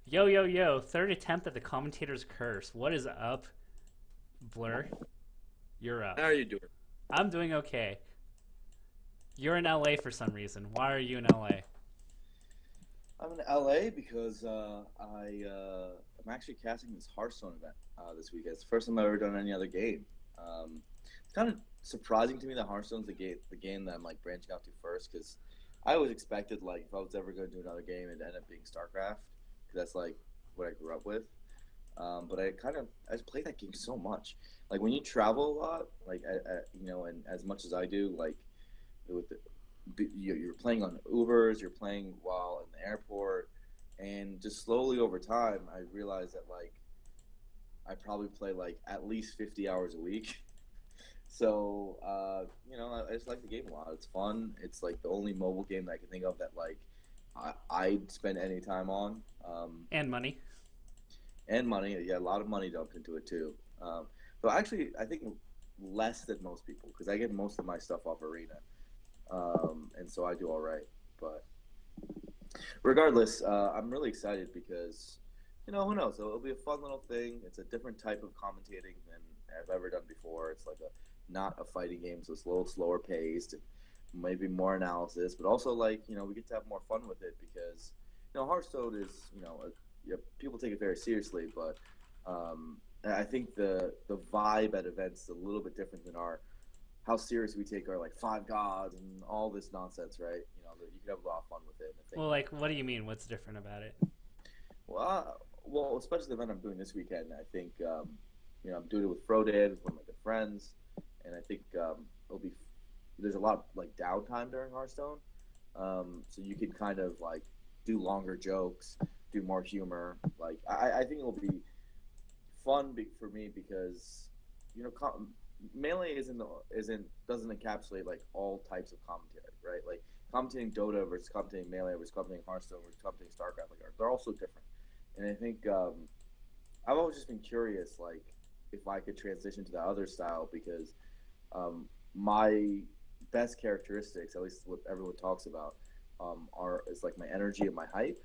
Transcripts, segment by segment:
Yo, yo, yo, third attempt at the commentator's curse. What is up, Blur? You're How up. are you doing? I'm doing okay. You're in LA for some reason. Why are you in LA? I'm in LA because I'm actually casting this Hearthstone event this weekend. It's the first time I've ever done any other game. It's kind of surprising to me that Hearthstone's the game that I'm like branching out to first because I always expected like if I was ever going to do another game, it'd end up being StarCraft because that's like what I grew up with. But I just play that game so much. Like when you travel a lot, like and as much as I do, like with you're playing on Ubers, you're playing while in the airport, and just slowly over time, I realized that like I probably play like at least 50 hours a week. So I just like the game a lot. It's fun. It's like the only mobile game that I can think of that like I'd spend any time on. And money. And money, yeah, a lot of money dumped into it too. So actually, I think less than most people because I get most of my stuff off Arena, and so I do all right. But regardless, I'm really excited because who knows? It'll be a fun little thing. It's a different type of commentating than I've ever done before. It's like a not a fighting game, so it's a little slower paced and maybe more analysis, but also like we get to have more fun with it because Hearthstone is people take it very seriously, but I think the vibe at events is a little bit different than our how serious we take our like five gods and all this nonsense, right? You can have a lot of fun with it. And I think Well, like, what do you mean? What's different about it? well, especially the event I'm doing this weekend. I think I'm doing it with Frodan, with one of my good friends, and I think it'll be there's a lot of like downtime during Hearthstone, so you can kind of like do longer jokes, do more humor. Like I think it'll be fun for me because you know melee isn't doesn't encapsulate like all types of commentary, right? Like commentating Dota versus commentating melee versus commentating Hearthstone versus commentating StarCraft, like they're all so different. And I think I've always just been curious, like if I could transition to the other style because my best characteristics, at least what everyone talks about, are is like my energy and my hype,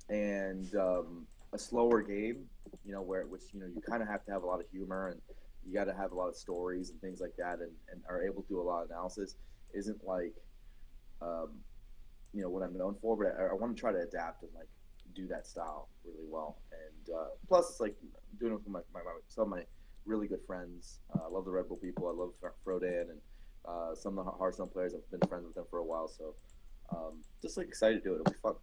and a slower game, where which you kind of have to have a lot of humor and you got to have a lot of stories and things like that, and are able to do a lot of analysis. Isn't like um, what I'm known for, but I want to try to adapt and like do that style really well. And plus, it's like doing it with some of my really good friends. I love the Red Bull people. I love Frodan and some of the Hearthstone players. I've been friends with them for a while, so just like excited to do it. It'll be fun.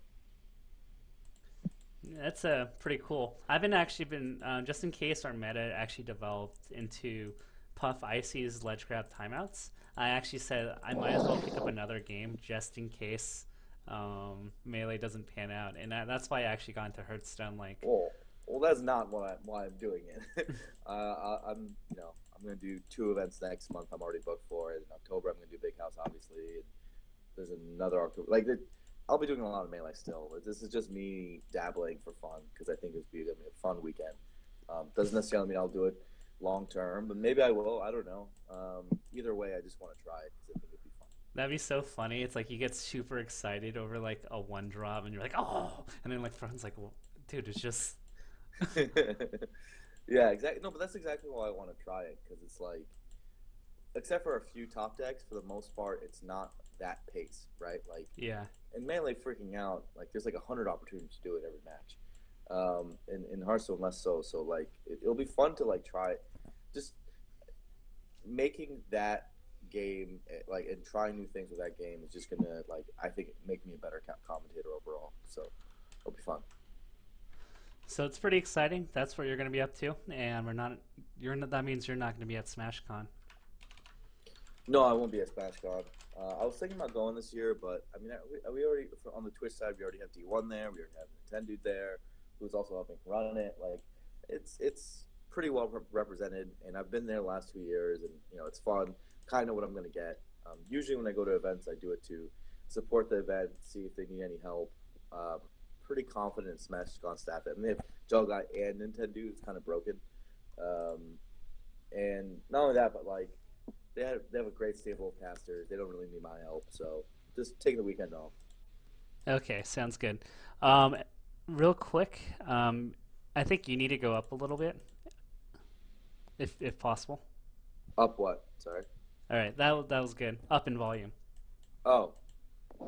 That's pretty cool. I've been actually been just in case Armada actually developed into Puff Icy's ledge grab timeouts. I actually said I might as well pick up another game just in case melee doesn't pan out, and that's why I actually got into Hearthstone. Like, Well, that's not why I'm doing it. I'm gonna do two events next month. I'm already booked for it. In October, I'm gonna do Big House, obviously. And there's another October. I'll be doing a lot of melee still. This is just me dabbling for fun because I think it's gonna be a fun weekend. Doesn't necessarily mean I'll do it long term, but maybe I will. I don't know. Either way, I just want to try it because I think it'd be fun. that'd be so funny. It's like you get super excited over like a one drop, and you're like, oh, and then like friends like, well, dude, it's just Yeah, exactly. No, but that's exactly why I want to try it because it's like, except for a few top decks, for the most part, it's not that pace, right? Like yeah. in melee, freaking out, like there's like 100 opportunities to do it every match. In Hearthstone, less so. So like, it'll be fun to like try, just making that game like and trying new things with that game is just gonna like I think make me a better commentator overall. So it'll be fun. So it's pretty exciting. That's what you're going to be up to, and we're not. You're not, that means you're not going to be at SmashCon. No, I won't be at SmashCon. I was thinking about going this year, but I mean, we already on the Twitch side. We already have D1 there. We already have Nintendo there, who's also helping run it. Like, it's pretty well represented, and I've been there the last 2 years, and it's fun. Kind of know what I'm going to get. Usually, when I go to events, I do it to support the event, see if they need any help. Um, Pretty confident in SmashCon staff. I mean, they have Juggai and Nintendo. It's kind of broken. Um, and not only that, but like they have a great stable of casters. They don't really need my help, so just taking the weekend off. Okay, sounds good. Um, real quick, I think you need to go up a little bit, if possible. Up what? Sorry. All right, that was good. Up in volume. Oh,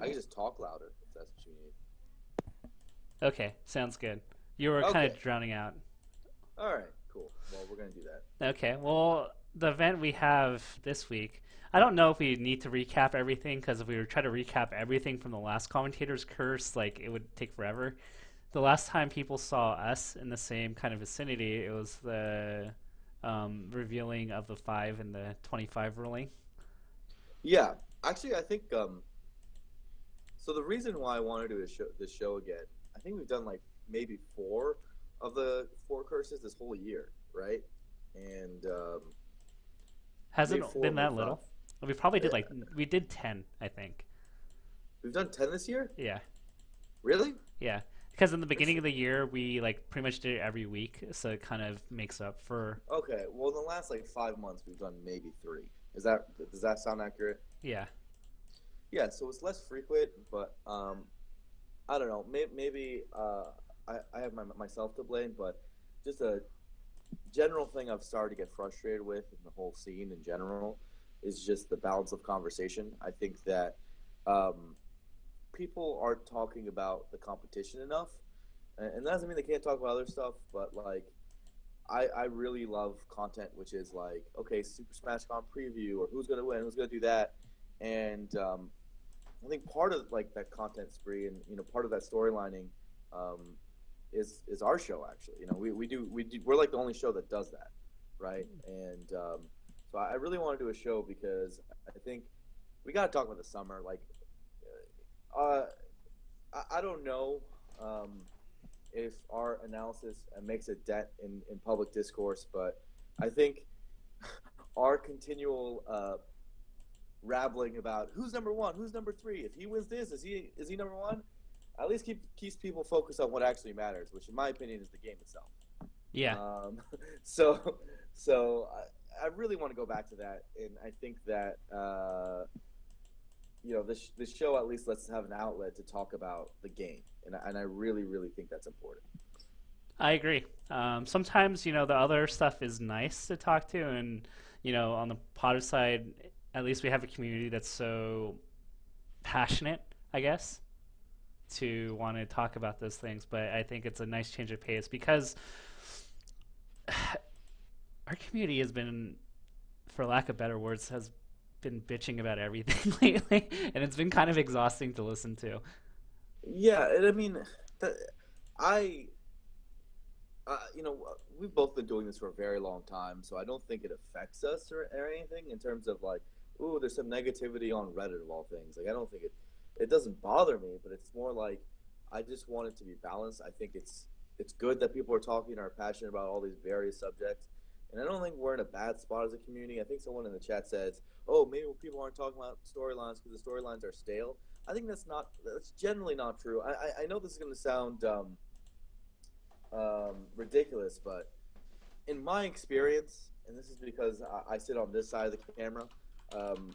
I can just talk louder if that's what you need. Okay, sounds good. You were kind Okay. of drowning out. All right. Cool. Well, we're gonna do that. Okay, well, the event we have this week, I don't know if we need to recap everything because if we were trying to recap everything from the last Commentator's Curse, like it would take forever. The last time people saw us in the same kind of vicinity, it was the revealing of the 5 and the 25 ruling. Yeah. Actually, I think so. The reason why I want to do this show again, I think we've done like maybe four of the four curses this whole year, right? And maybe Hasn't four been more that five. little. We probably did Yeah. like, we did 10, I think. We've done 10 this year. Yeah, Really? yeah. Because in the This beginning of the year, we like pretty much did it every week, so it kind of makes up for. Okay. Well, in the last like 5 months, we've done maybe three. Is that does that sound accurate? Yeah. Yeah. So it's less frequent, but I don't know. Maybe I have myself to blame, but just a general thing I've started to get frustrated with in the whole scene in general is just the balance of conversation. I think that um, people aren't talking about the competition enough, and that doesn't mean they can't talk about other stuff. But like, I really love content which is like, okay, Super Smash Con preview or who's gonna win, who's gonna do that, and I think part of like that content spree and part of that storylining um, is our show actually. We're like the only show that does that, right? And so I really want to do a show because I think we got to talk about the summer. Like, uh, I don't know if our analysis makes a dent in public discourse, but I think our continual rabbling about who's number one, who's number three. If he wins this, is he number one? At least keeps people focused on what actually matters, which in my opinion is the game itself. Yeah. Um, so so I really want to go back to that, and I think that this show at least lets us have an outlet to talk about the game, and I really think that's important. I agree. Sometimes, the other stuff is nice to talk to, and, on the Potter side, at least we have a community that's so passionate, I guess, to want to talk about those things. But I think it's a nice change of pace because our community has been, for lack of better words, has been bitching about everything lately, and it's been kind of exhausting to listen to. Yeah, and I mean, that, I we've both been doing this for a very long time, so I don't think it affects us or anything in terms of like, ooh, there's some negativity on Reddit of all things. Like, I don't think it doesn't bother me, but it's more like I just want it to be balanced. I think it's good that people are talking and are passionate about all these various subjects, and I don't think we're in a bad spot as a community. I think someone in the chat says, "Oh, maybe people aren't talking about storylines because the storylines are stale." I think that's generally not true. I know this is going to sound ridiculous, but in my experience, and this is because I sit on this side of the camera, um,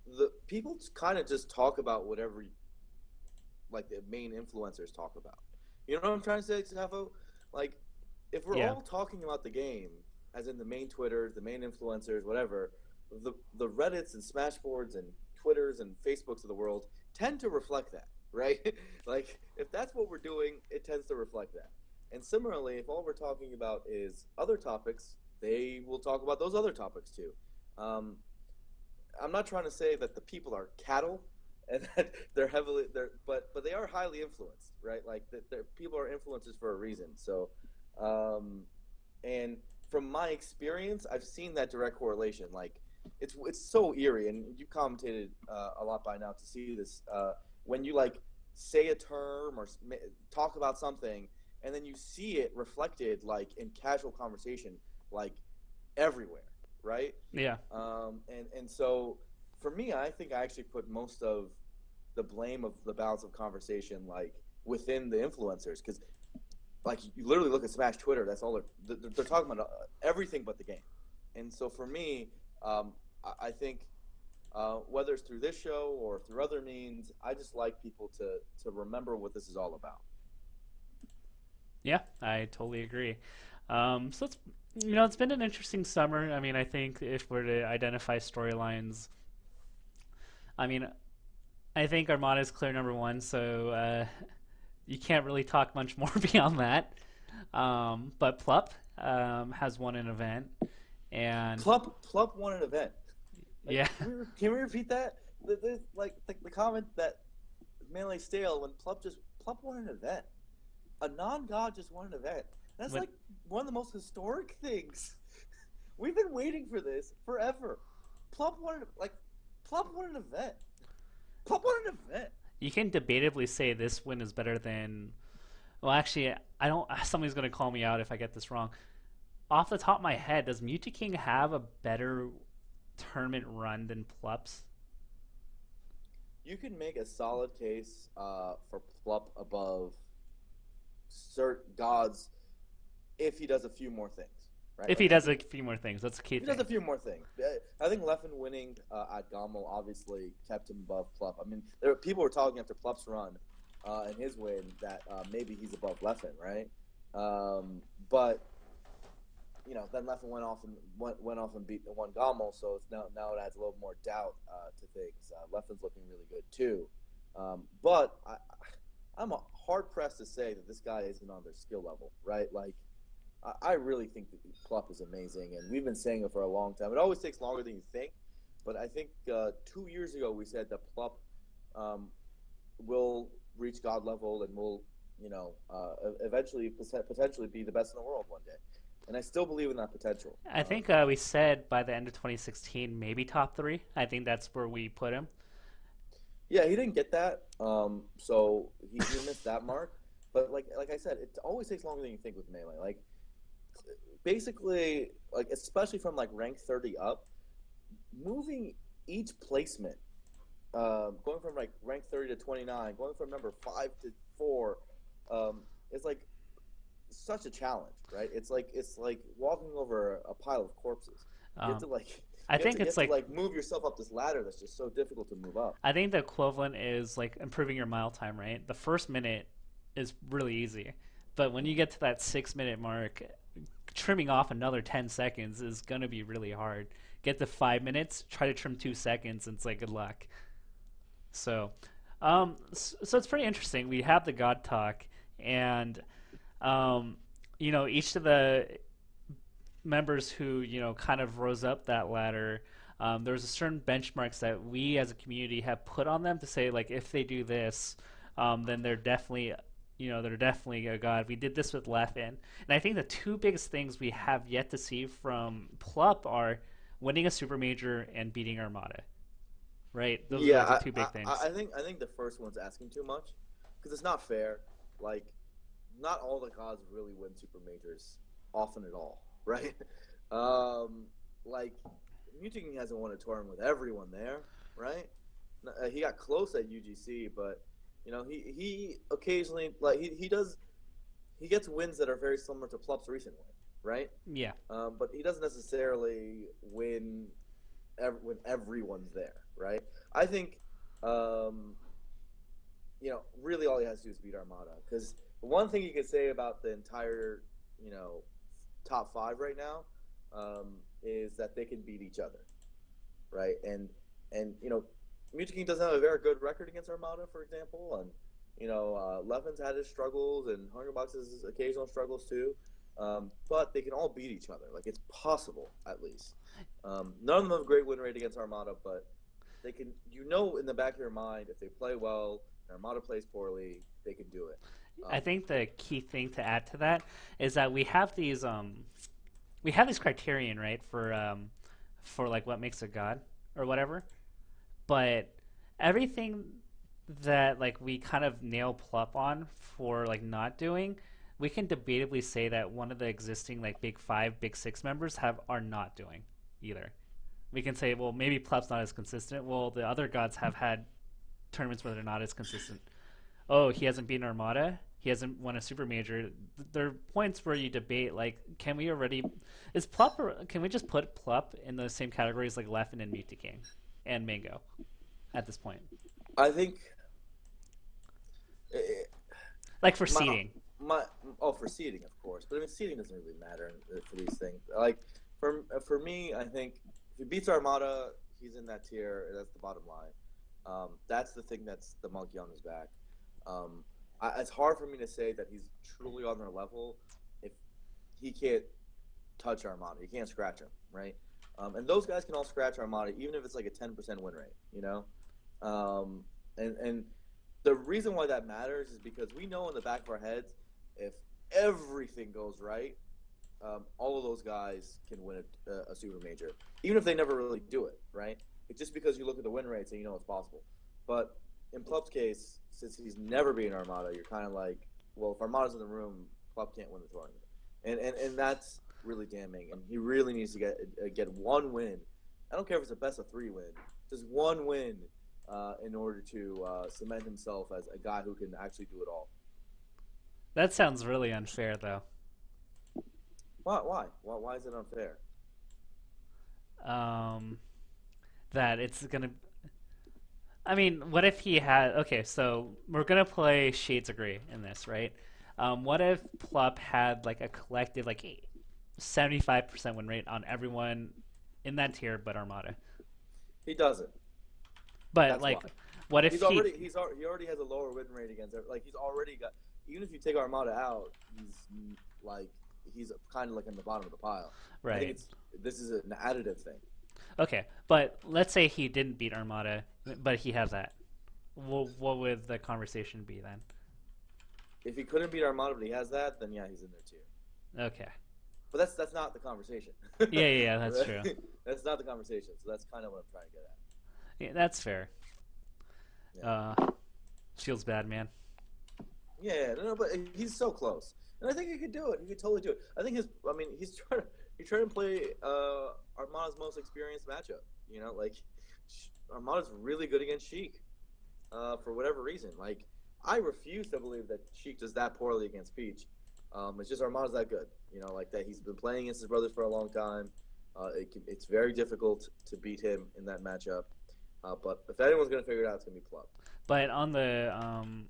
the people kind of just talk about whatever like the main influencers talk about. You know what I'm trying to say, Safo? Like, if we're Yeah. all talking about the game, as in the main Twitters, the main influencers, whatever, the Reddits and Smashboards and Twitters and Facebooks of the world tend to reflect that, right? Like, if that's what we're doing, it tends to reflect that. And similarly, if all we're talking about is other topics, they will talk about those other topics too. Um, I'm not trying to say that the people are cattle and that but they are highly influenced, right? Like people are influencers for a reason. So, um, and from my experience, I've seen that direct correlation. Like, it's so eerie, and you commentated a lot by now to see this. When you like say a term or talk about something, and then you see it reflected like in casual conversation, like everywhere, right? Yeah. And so for me, I think I actually put most of the blame of the balance of conversation like within the influencers because like you literally look at Smash Twitter, that's all they're talking about everything but the game. And so for me, I think whether it's through this show or through other means, I just like people to remember what this is all about. Yeah, I totally agree. So it's been an interesting summer. I mean, I think if we're to identify storylines, I mean, I think Armada is clear number one. So you can't really talk much more beyond that. But Plup has won an event, and Plup won an event. Like, yeah, can we repeat that? The comment that Melee stale when Plup won an event. A non-god just won an event. That's when, like one of the most historic things. We've been waiting for this forever. Plup won Plup won an event. Plup won an event. you can debatably say this win is better than. Well, actually, I don't. Somebody's gonna call me out if I get this wrong. Off the top of my head, does Muta King have a better tournament run than Plups? You can make a solid case for Plup above certain gods if he does a few more things, right? If he does a few more things, that's a key He thing. does a few more things. I think Leffen winning at Gommel obviously kept him above Plup. I mean, people were talking after Plup's run and his win that maybe he's above Leffen, right? But then Leffen went off and won Gommel, so it's now it adds a little more doubt to things. Leffen's looking really good too, but I'm hard pressed to say that this guy isn't on their skill level, right? Like, I really think that Plup is amazing, and we've been saying it for a long time. It always takes longer than you think, but I think 2 years ago we said that Plup will reach God level and will, eventually potentially be the best in the world one day. And I still believe in that potential. I think we said by the end of 2016, maybe top three. I think that's where we put him. Yeah, he didn't get that, so he missed that mark. But like I said, it always takes longer than you think with Melee. Like, basically, like especially from like rank 30 up, moving each placement, going from like rank 30 to 29, going from number 5 to 4, is like such a challenge, right? It's like walking over a pile of corpses. You have to like. I think it's like move yourself up this ladder that's just so difficult to move up. I think the equivalent is like improving your mile time, right? The first minute is really easy, but when you get to that 6 minute mark, trimming off another 10 seconds is gonna be really hard. Get to 5 minutes, try to trim 2 seconds, and it's like good luck. So, so it's pretty interesting. We have the God Talk, and each of the members who kind of rose up that ladder, there's a certain benchmarks that we as a community have put on them to say like if they do this, then they're definitely a god. We did this with Leffen, and I think the two biggest things we have yet to see from Plup are winning a super major and beating Armada. Right? Those are like the two big things. I think the first one's asking too much because it's not fair. Like, not all the gods really win super majors often at all, right? Like, Mewtwo hasn't won a tournament with everyone there, right? He got close at UGC, but he occasionally he gets wins that are very similar to Plup's recent win, right? Yeah. But he doesn't necessarily win when everyone's there, right? I think really all he has to do is beat Armada, because the one thing you can say about the entire top 5 right now is that they can beat each other, right? And Mewtwo King doesn't have a very good record against Armada, for example, and Leffen's had his struggles and Hungrybox's occasional struggles too, but they can all beat each other. Like, it's possible, at least. None of them have a great win rate against Armada, but they can. In the back of your mind, if they play well and Armada plays poorly, they can do it. I think the key thing to add to that is that we have these criterion, right, for like what makes a god or whatever, but everything that like we kind of nail Plup on for like not doing, we can debatably say that one of the existing like big 5, big 6 members are not doing either. We can say, well, maybe Plup's not as consistent. Well, the other gods have had tournaments where they're not as consistent. Oh, he hasn't beaten Armada. He hasn't won a super major. There are points where you debate, like, can we just put Plup in the same categories like Leffen and Mewtwo King and Mango at this point? I think, like for seeding. my for seeding, of course, but I mean seeding doesn't really matter for these things. Like for me, I think if he beats Armada, he's in that tier. That's the bottom line. That's the thing that's the monkey on his back. It's hard for me to say that he's truly on their level if he can't touch Armada. He can't scratch him, right? And those guys can all scratch Armada, even if it's like a 10% win rate, you know? And the reason why that matters is because we know in the back of our heads, if everything goes right, all of those guys can win a super major, even if they never really do it, right? It's just because you look at the win rates and you know it's possible. But in Plup's case, since he's never beaten Armada, you're kind of like, well, if Armada's in the room, Plup can't win the tournament, and that's really damning. And he really needs to get one win. I don't care if it's a best of 3 win, just one win in order to cement himself as a guy who can actually do it all. That sounds really unfair, though. Why is it unfair? That it's gonna. I mean, what if he had? Okay, so we're gonna play Shades of Grey in this, right? What if Plup had like a collective like 75% win rate on everyone in that tier but Armada? He doesn't. But That's like, why. what if he already has a lower win rate against it. Like he's already got. Even if you take Armada out, he's kind of like in the bottom of the pile. Right. I think this is an additive thing. Okay, but let's say he didn't beat Armada, but he has that. What would the conversation be then? If he couldn't beat Armada, but he has that, then yeah, he's in there too. Okay. But that's not the conversation. Yeah, that's true. That's not the conversation. So that's kind of what I'm trying to get at. Yeah, that's fair. Yeah. Feels bad, man. Yeah, no, but he's so close, and I think he could do it. He could totally do it. I think he's trying to play Armada's most experienced matchup. You know, like Armada's really good against Sheik, for whatever reason. Like I refuse to believe that Sheik does that poorly against Peach. It's just Armada's that good. You know, like that he's been playing against his brothers for a long time. It's very difficult to beat him in that matchup. But if anyone's gonna figure it out, it's gonna be Plup. But on the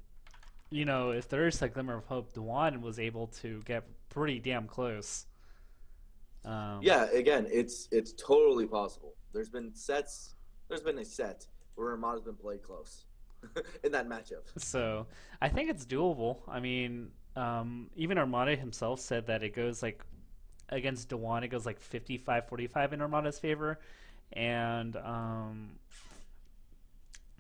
if there is a glimmer of hope, Dewan was able to get pretty damn close. Yeah, again, it's totally possible. There's been a set where Armada's been played close in that matchup. So I think it's doable. I mean, even Armada himself said that it goes like against Dewan, it goes like 55-45 in Armada's favor, and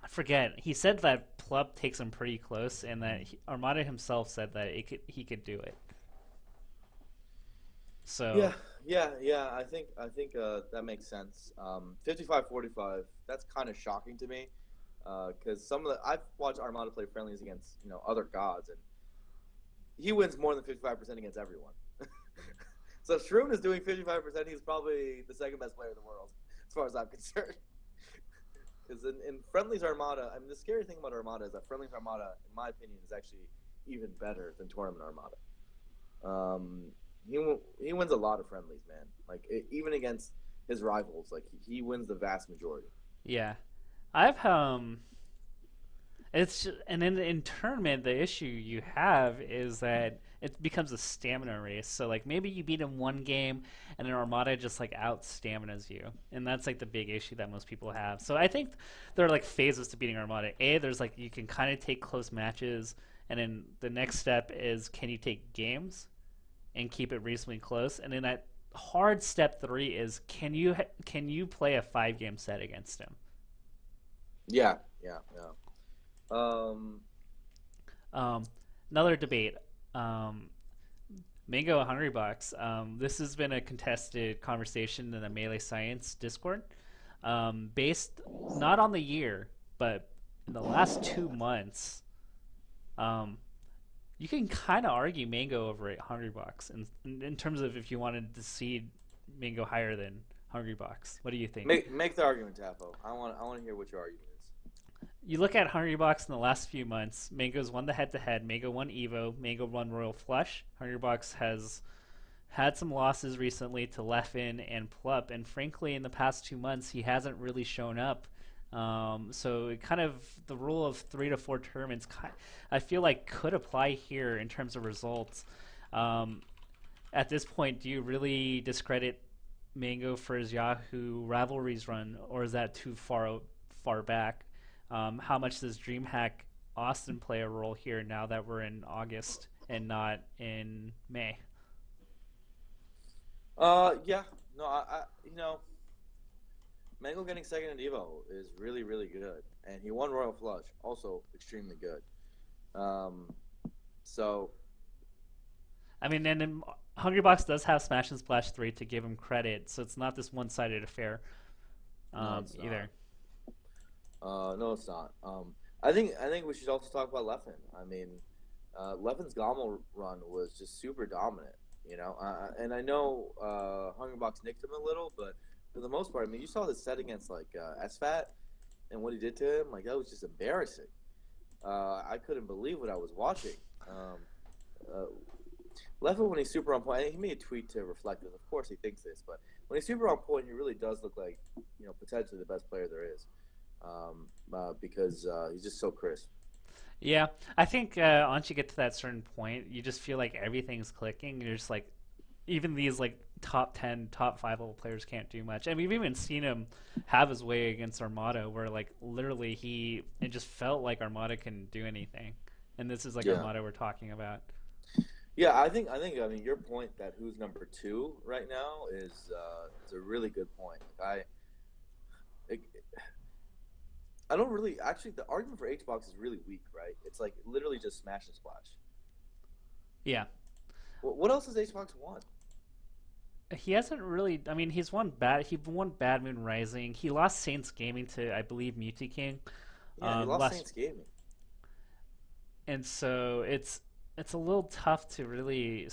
I forget. He said that Plup takes him pretty close, and that Armada himself said that he could do it. So yeah. I think that makes sense. 55-45. That's kind of shocking to me, because I've watched Armada play friendlies against other gods, and he wins more than 55% against everyone. So if Shroom is doing 55%, he's probably the second best player in the world, as far as I'm concerned. Because in friendlies Armada, I mean, the scary thing about Armada is that friendlies Armada, in my opinion, is actually even better than tournament Armada. He wins a lot of friendlies, man. Like even against his rivals, like he wins the vast majority. Yeah, it's just, and in tournament the issue you have is that it becomes a stamina race. So like maybe you beat him one game and then Armada just like out staminas you, and that's like the big issue that most people have. So I think there are like phases to beating Armada. There's like you can kind of take close matches, and then the next step is can you take games and keep it reasonably close, and then that hard step 3 is can you play a 5-game set against him? Yeah. Another debate. Mango Hungry Box. This has been a contested conversation in the Melee Science Discord, based not on the year, but in the last 2 months. You can kind of argue Mango over at Hungry Box in terms of if you wanted to seed Mango higher than Hungry Box. What do you think? Make the argument, Tafo. I want to hear what your argument is. You look at Hungry Box in the last few months. Mango's won the head-to-head. Mango won Evo. Mango won Royal Flush. Hungry Box has had some losses recently to Leffen and Plup, and frankly, in the past 2 months, he hasn't really shown up So it kind of the rule of 3 to 4 tournaments, I feel like could apply here in terms of results. Um, at this point, do you really discredit Mango for his Yahoo rivalries run, or is that too far back? How much does DreamHack Austin play a role here now that we're in August and not in May? Yeah. No, Mango getting second in Evo is really, really good, and he won Royal Flush, also extremely good. Um, so I mean, and then Hungrybox does have Smash and Splash 3 to give him credit, so it's not this one-sided affair no, it's not. either. No, it's not. I think we should also talk about Leffen. I mean, Leffen's Gommel run was just super dominant, and I know Hungrybox nicked him a little, but for the most part, I mean, you saw his set against like SFAT and what he did to him. Like that was just embarrassing. I couldn't believe what I was watching. Uh, Leffen, when he's super on point, he made a tweet to reflect this. Of course, he thinks this, but when he's super on point, he really does look like potentially the best player there is, because he's just so crisp. Yeah, I think once you get to that certain point, you just feel like everything's clicking. You're just like, even these like top 10, top 5 level players can't do much. And we've even seen him have his way against Armada, where like literally it just felt like Armada couldn't do anything. And this is like Yeah. Armada we're talking about. Yeah, I mean, your point that who's number two right now is a really good point. It, I don't really actually the argument for HBox is really weak, right? It's like literally just Smash and Splash. Yeah, What else has HBox won? he hasn't really. I mean, He won Bad Moon Rising. He lost Saints Gaming to, I believe, Mewtwo King. Yeah, he lost Last Saints Gaming. and so it's a little tough to really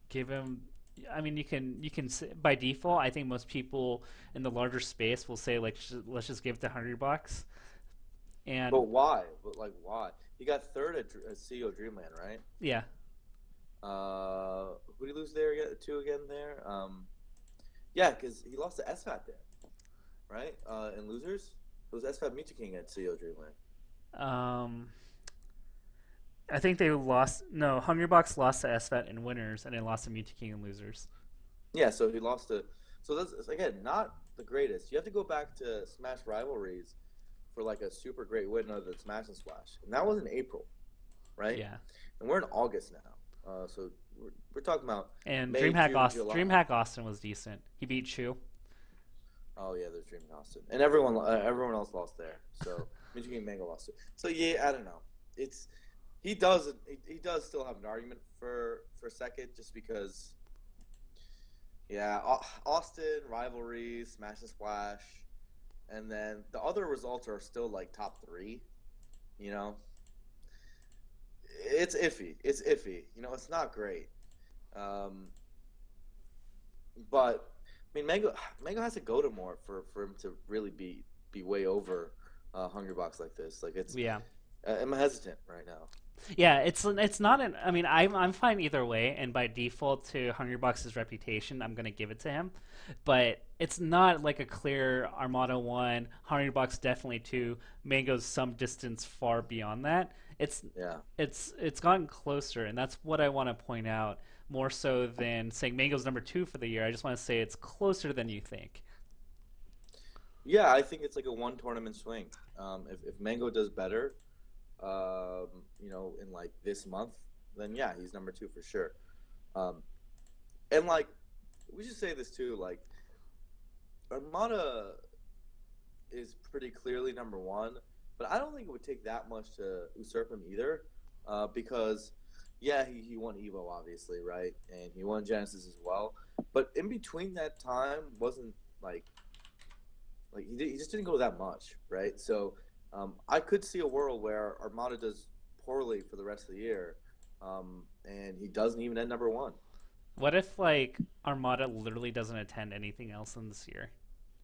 give him. I mean, by default. I think most people in the larger space will say like, let's just give it to Hungrybox. And But why? But like why? He got third at CEO Dreamland, right? yeah, Who did he lose there again there? Yeah, because he lost to SFAT there, right? In losers, it was SFAT Mewtwo King at CEO Dreamland. um, I think they lost. No, Hungrybox lost to SFAT in winners, and they lost to Mewtwo King in losers. Yeah, so he lost to. So that's again not the greatest. You have to go back to Smash rivalries for like a super great win other than Smash and Splash, and that was in April, right? Yeah, And we're in August now, so we're talking about and May, June, July. DreamHack Austin was decent. He beat Shu. Oh yeah, there's Dream Austin, and everyone else lost there. So Michigan and Mango lost it. So yeah, I don't know. It's he does still have an argument for second, just because. Yeah, Austin rivalries, Smash and Splash, and then the other results are still like top three. You know, it's iffy. It's iffy. It's not great. Um, but I mean, Mango has to go to more for him to really be way over Hungrybox like this. Like it's, Yeah, I'm hesitant right now. yeah. It's not an. I mean, I'm fine either way, and by default to Hungrybox's reputation, I'm gonna give it to him. But it's not like a clear Armada 1, Hungrybox definitely 2, Mango's some distance far beyond that. It's Yeah. it's gotten closer, and that's what I want to point out more so than saying Mango's number 2 for the year. I just want to say it's closer than you think. Yeah, I think it's like a one tournament swing. If Mango does better, in like this month, then yeah, he's number two for sure. Um, and like, we should say this too. Like, Armada is pretty clearly number one, but I don't think it would take that much to usurp him either, because yeah, he won Evo obviously, right, and he won Genesis as well. But in between that time wasn't like he just didn't go that much, right? So I could see a world where Armada does poorly for the rest of the year, and he doesn't even end number one. What if like Armada literally doesn't attend anything else in this year?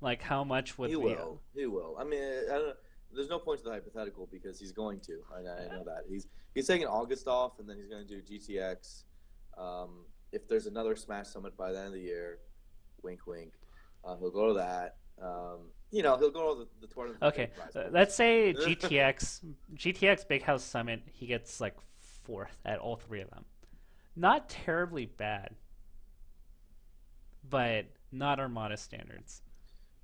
Like how much would He we? will. He will. I mean, I don't, there's no point to the hypothetical because he's going to. I know that he's taking August off, and then he's going to do GTX. If there's another Smash Summit by the end of the year, wink, wink, he'll go to that. He'll go to the tournament for Okay, big prize let's say pools. GTX Big House Summit. He gets like fourth at all three of them. Not terribly bad, but not Armada standards.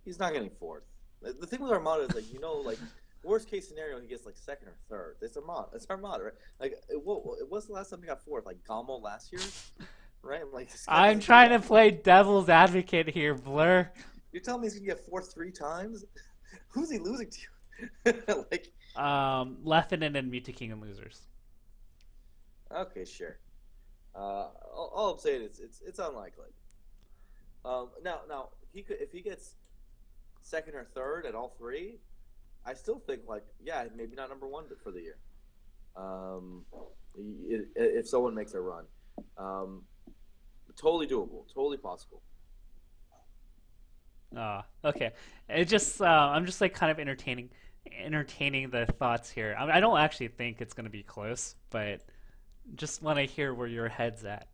He's not getting fourth. The thing with Armada is like worst case scenario he gets like second or third. It's Armada. It's Armada, right? Like it was the last time he got fourth? Like Gamo last year, right? Like this guy I'm doesn't get trying to play devil's advocate here, Blur. You're telling me he's gonna get fourth three times? Who's he losing to? Like, Leffen and Muta King and losers. okay, sure. All I'm saying is it's unlikely. Now he could if he gets second or third at all three. I still think like maybe not number one for the year. If someone makes a run, totally doable, totally possible. Okay. It just I'm just like kind of entertaining the thoughts here. I don't actually think it's going to be close, but just want to hear where your head's at.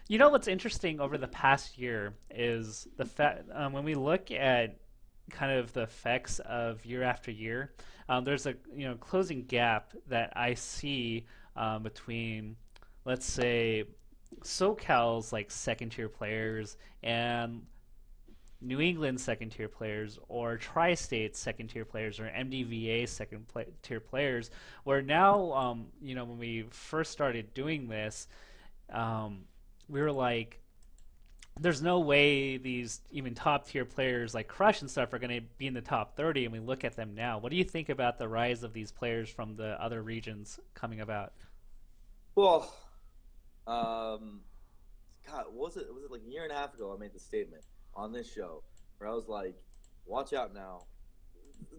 You know what's interesting over the past year is the fact when we look at kind of the effects of year after year, there's a closing gap that I see between, let's say, SoCal's like second tier players and New England second tier players, or Tri-State second tier players, or MDVA tier players. Where now, when we first started doing this, we were like, there's no way these even top tier players like Crush and stuff are going to be in the top 30, and we look at them now. What do you think about the rise of these players from the other regions coming about? Well, God, was it like a year and a half ago? I made the statement on this show where I was like, "Watch out now."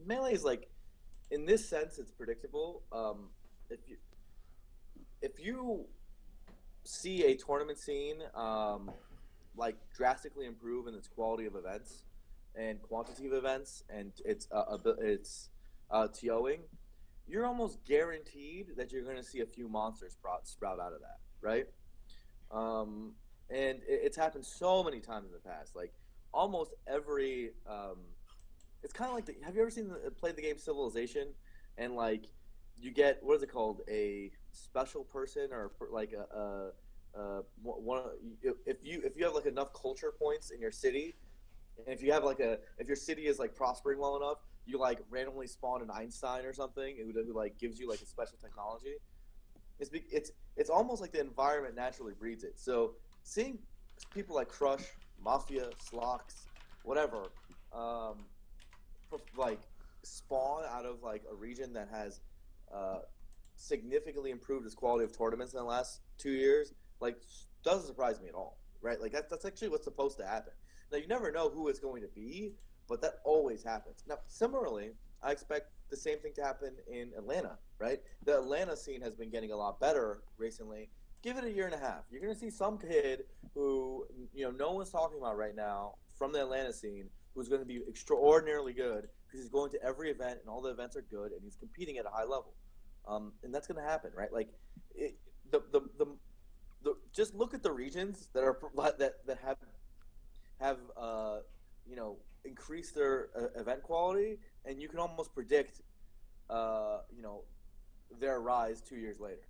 Melee is like, in this sense, it's predictable. If you see a tournament scene like drastically improve in its quality of events and quantity of events and its TOing, you're almost guaranteed that you're going to see a few monsters sprout out of that, right? And it's happened so many times in the past. Like almost every, it's kind of like have you ever played the game Civilization, and like you get what is it called, a special person or like one if you have like enough culture points in your city, and if your city is like prospering well enough, you like randomly spawn an Einstein or something who like gives you like a special technology. It's almost like the environment naturally breeds it. So seeing people like Crush, Mafia, Slox, whatever, like spawn out of like a region that has significantly improved its quality of tournaments in the last 2 years, like doesn't surprise me at all, right? Like that's actually what's supposed to happen. Now you never know who it's going to be, but that always happens. Now similarly, I expect the same thing to happen in Atlanta, right? The Atlanta scene has been getting a lot better recently. Give it a year and a half. You're going to see some kid who no one's talking about right now from the Atlanta scene who's going to be extraordinarily good because he's going to every event and all the events are good and he's competing at a high level, and that's going to happen, right? Like just look at the regions that are that have increased their event quality, and you can almost predict their rise 2 years later.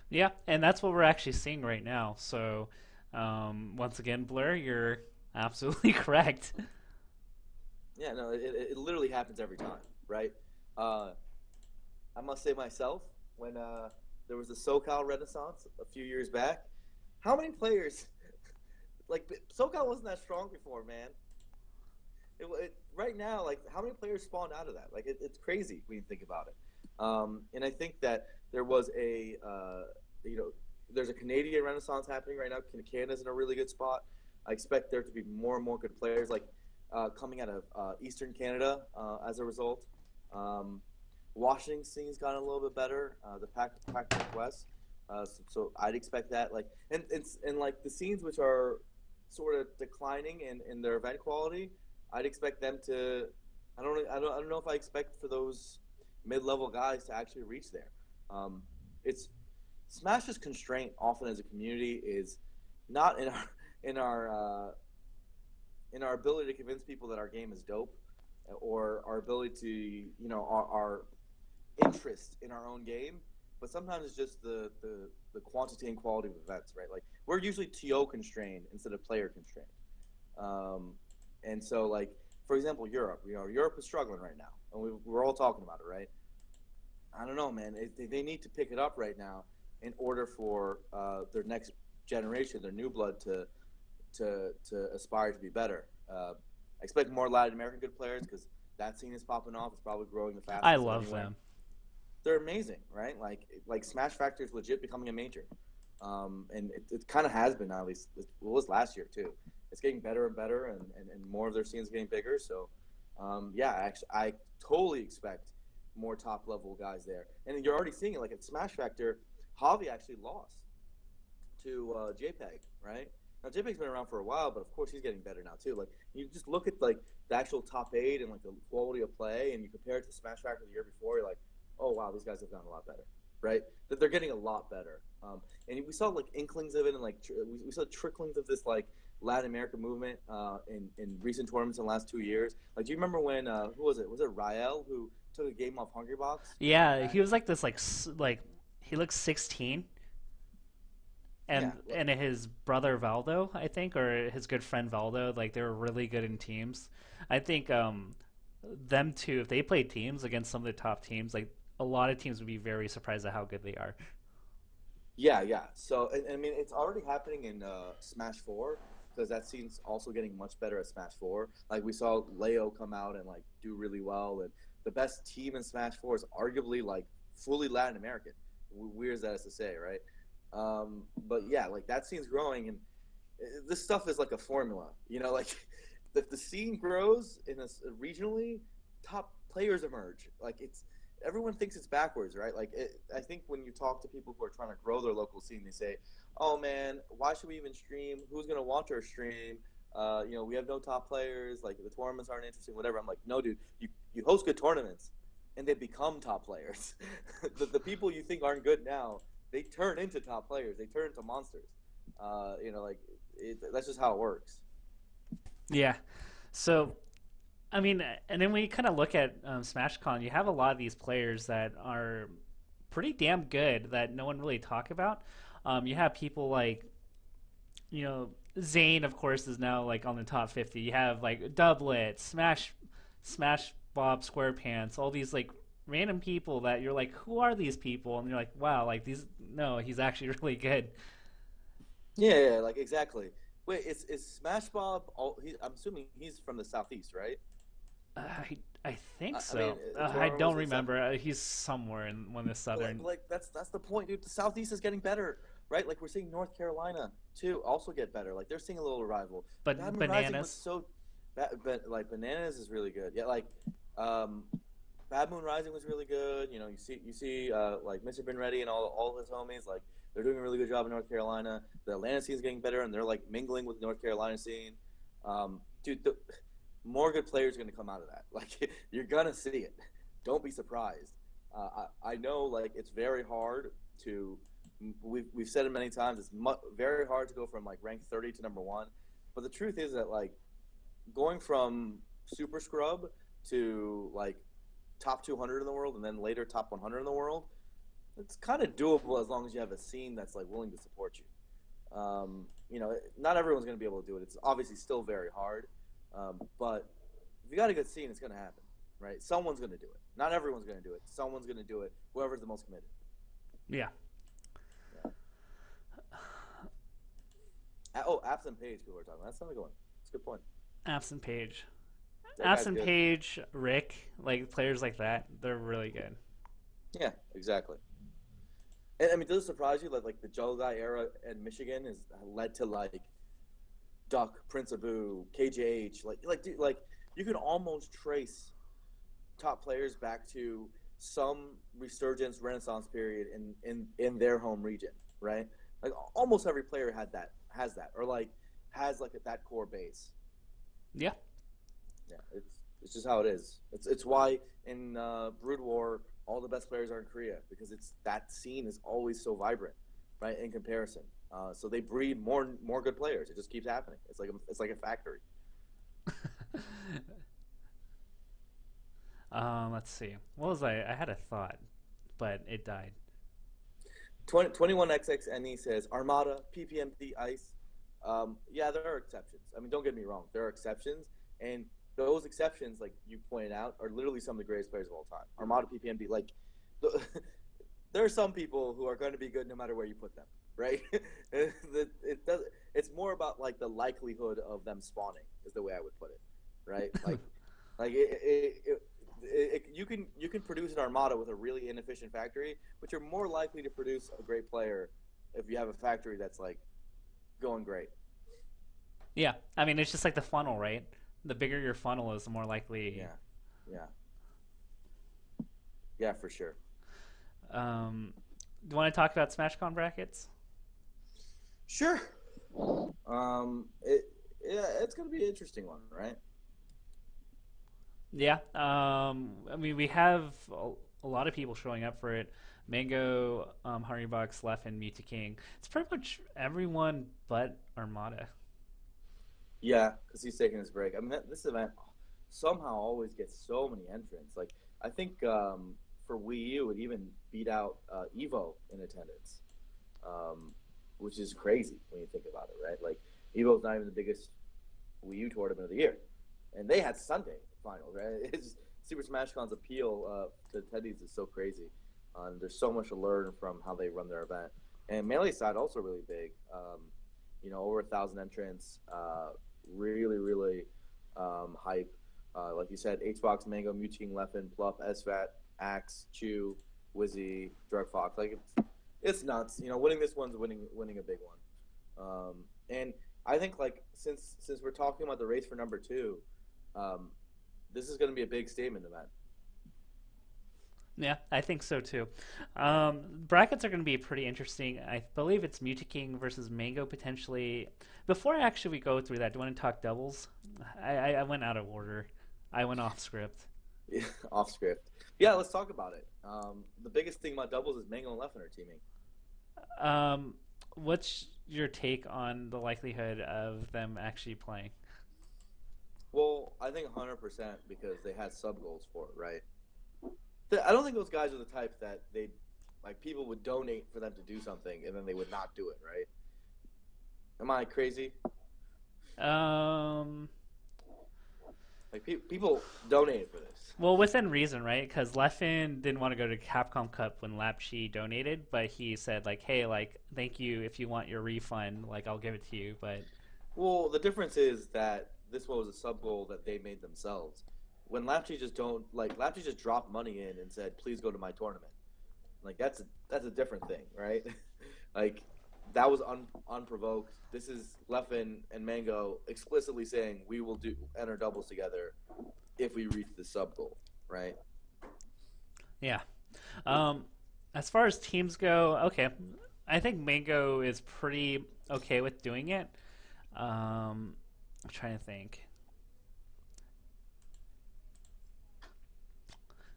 Yeah, and that's what we're actually seeing right now. So, once again, Blur, you're absolutely correct. Yeah, no, it literally happens every time, right? I must say myself, when there was the SoCal Renaissance a few years back, how many players, like, SoCal wasn't that strong before, man. Right now, like, how many players spawned out of that? Like, it's crazy when you think about it. And I think that there was there's a Canadian Renaissance happening right now. Canada's in a really good spot. I expect there to be more and more good players, like, coming out of Eastern Canada as a result. Washington scene's gotten a little bit better. The Pac Northwest, so I'd expect that. Like, and like the scenes which are sort of declining in their event quality, I'd expect them to. I don't know if I expect for those mid-level guys to actually reach there. It's Smash's constraint often as a community is not in our in our ability to convince people that our game is dope, or our ability to, our interest in our own game. But sometimes it's just the quantity and quality of events, right? Like we're usually TO constrained instead of player constrained. And so, like, for example, Europe. Europe is struggling right now, and we're all talking about it, right? I don't know, man. They need to pick it up right now in order for their next generation, their new blood, to aspire to be better. I expect more Latin American good players because that scene is popping off. It's probably growing the fastest. I love them. They're amazing, right? Like Smash Factor is legit becoming a major, and it kind of has been now. At least it was last year too. It's getting better and better, and more of their scenes getting bigger. So, yeah, actually, I totally expect more top level guys there. And you're already seeing it. Like at Smash Factor, Javi actually lost to JPEG, right? Now JPEG's been around for a while, but of course he's getting better now too. Like you just look at like the actual top 8 and like the quality of play, and you compare it to Smash Factor the year before, you're like, oh wow, these guys have gotten a lot better, right? That they're getting a lot better. And we saw like inklings of it, and like we saw tricklings of this like Latin America movement in recent tournaments in the last 2 years. Like, do you remember when who was it? Was it Rael who took a game off Hungrybox? Yeah, he was like this, like he looks 16, Yeah, and his brother Valdo, I think, or his good friend Valdo, like they were really good in teams. I think them two, if they played teams against some of the top teams, like a lot of teams would be very surprised at how good they are. yeah. So, and I mean, it's already happening in Smash 4 because that scene's also getting much better at Smash 4. Like, we saw Leo come out and, like, do really well. And the best team in Smash 4 is arguably, like, fully Latin American. Weird as that is to say, right? But, yeah, like, that scene's growing. And this stuff is like a formula. Like, if the scene grows regionally, top players emerge. Like, everyone thinks it's backwards, right? Like, I think when you talk to people who are trying to grow their local scene, they say, "Oh man, why should we even stream? Who's gonna watch our stream? We have no top players. Like the tournaments aren't interesting, whatever." I'm like, "No, dude, you host good tournaments, and they become top players. the people you think aren't good now, they turn into top players. They turn into monsters. That's just how it works." Yeah. So, I mean, and then when you kind of look at SmashCon, you have a lot of these players that are pretty damn good that no one really talk about. You have people like, Zane, of course, is now like on the top 50. You have like Doublet, Smash Bob, SquarePants, all these like random people that you're like, who are these people? And you're like, wow, like these. No, he's actually really good. Yeah, like exactly. Wait, is Smash Bob? I'm assuming he's from the southeast, right? I think I mean, so. do I I remember don't was it remember. He's somewhere in one of the southern. like that's the point, dude. The Southeast is getting better, right? Like we're seeing North Carolina too also get better. Like they're seeing a little revival. But Bad Moon Rising was bananas. so, like Bananas is really good. Yeah, like um, Bad Moon Rising was really good. You see like Mr. Bin Ready and all his homies, like they're doing a really good job in North Carolina. The Atlanta scene is getting better, and they're like mingling with the North Carolina scene. Dude, more good players are going to come out of that. Like you're gonna see it. Don't be surprised. I know, like it's very hard to. We've said it many times. It's very hard to go from like rank 30 to number 1. But the truth is that like going from super scrub to like top 200 in the world and then later top 100 in the world, it's kind of doable as long as you have a scene that's like willing to support you. Not everyone's going to be able to do it. It's obviously still very hard, but if you got a good scene, it's going to happen, right? Someone's going to do it. Not everyone's going to do it. Someone's going to do it. Whoever's the most committed. Yeah. Oh, Absent Page, people are talking. That's not a good one. That's a good point. Absent Page. That guy's Absent good. Page, Rick, like players like that, they're really good. Yeah, exactly. And I mean, does it surprise you that like the Joe guy era in Michigan has led to like Duck, Prince Abu, KJH, dude, like you can almost trace top players back to some resurgence renaissance period in their home region, right? Like almost every player has that or like has like that core base. Yeah. Yeah, it's just how it is. It's why in Brood War all the best players are in Korea because it's that scene is always so vibrant, right? In comparison, so they breed more good players. It just keeps happening. It's like a factory. Let's see. What was I? I had a thought, but it died. 21XXNE says Armada, PPMD, Ice. Yeah, there are exceptions. I mean, don't get me wrong. There are exceptions, and those exceptions, like you pointed out, are literally some of the greatest players of all time. Armada, PPMD, like the, there are some people who are going to be good no matter where you put them, right? it does. It's more about like the likelihood of them spawning is the way I would put it, right? Like you can produce an Armada with a really inefficient factory, but you're more likely to produce a great player if you have a factory that's like going great. Yeah, I mean it's just like the funnel, right? The bigger your funnel is, the more likely. Yeah, yeah, yeah, for sure. Do you want to talk about SmashCon brackets? Sure. Yeah, it's gonna be an interesting one, right? Yeah. I mean, we have a lot of people showing up for it. Mango, Hungrybox, Left, and Mewtwo King. It's pretty much everyone but Armada. Yeah, because he's taking his break. I mean, this event somehow always gets so many entrants. Like, I think for Wii U, it even beat out Evo in attendance, um, which is crazy when you think about it, right? Like, Evo's not even the biggest Wii U tournament of the year, and they had Sunday finals, right? It's just, Super Smash Con's appeal to attendees is so crazy. There's so much to learn from how they run their event, and Melee side also really big. Over 1,000 entrants. Really, really hype. Like you said, Hbox, Mango, Mewtwo, Leffen, Plup, SFAT, Axe, Chew, Wizzy, Drug Fox. Like it's nuts. Winning this one's winning a big one. And I think like since we're talking about the race for number 2, this is going to be a big statement event. Yeah, I think so too. Brackets are going to be pretty interesting. I believe it's Mewtwo King versus Mango potentially. Before actually we go through that, do you want to talk doubles? I went out of order. I went off script. Yeah, off script. Yeah, let's talk about it. The biggest thing about doubles is Mango and Leffen are teaming. What's your take on the likelihood of them actually playing? Well, I think 100% because they had sub goals for it, right? I don't think those guys are the type that they like people would donate for them to do something and then they would not do it, right? Am I crazy? Like people donated for this. Well, within reason, right? Because Leffen didn't want to go to Capcom Cup when Lapchi donated, but he said like, "Hey, like, thank you. If you want your refund, like, I'll give it to you." But well, the difference is that this was a sub goal that they made themselves. When Lapchi just dropped money in and said, "Please go to my tournament," like that's a different thing, right? Like that was unprovoked. This is Leffen and Mango explicitly saying we will enter doubles together if we reach the sub goal, right? yeah. As far as teams go, okay, I think Mango is pretty okay with doing it. I'm trying to think.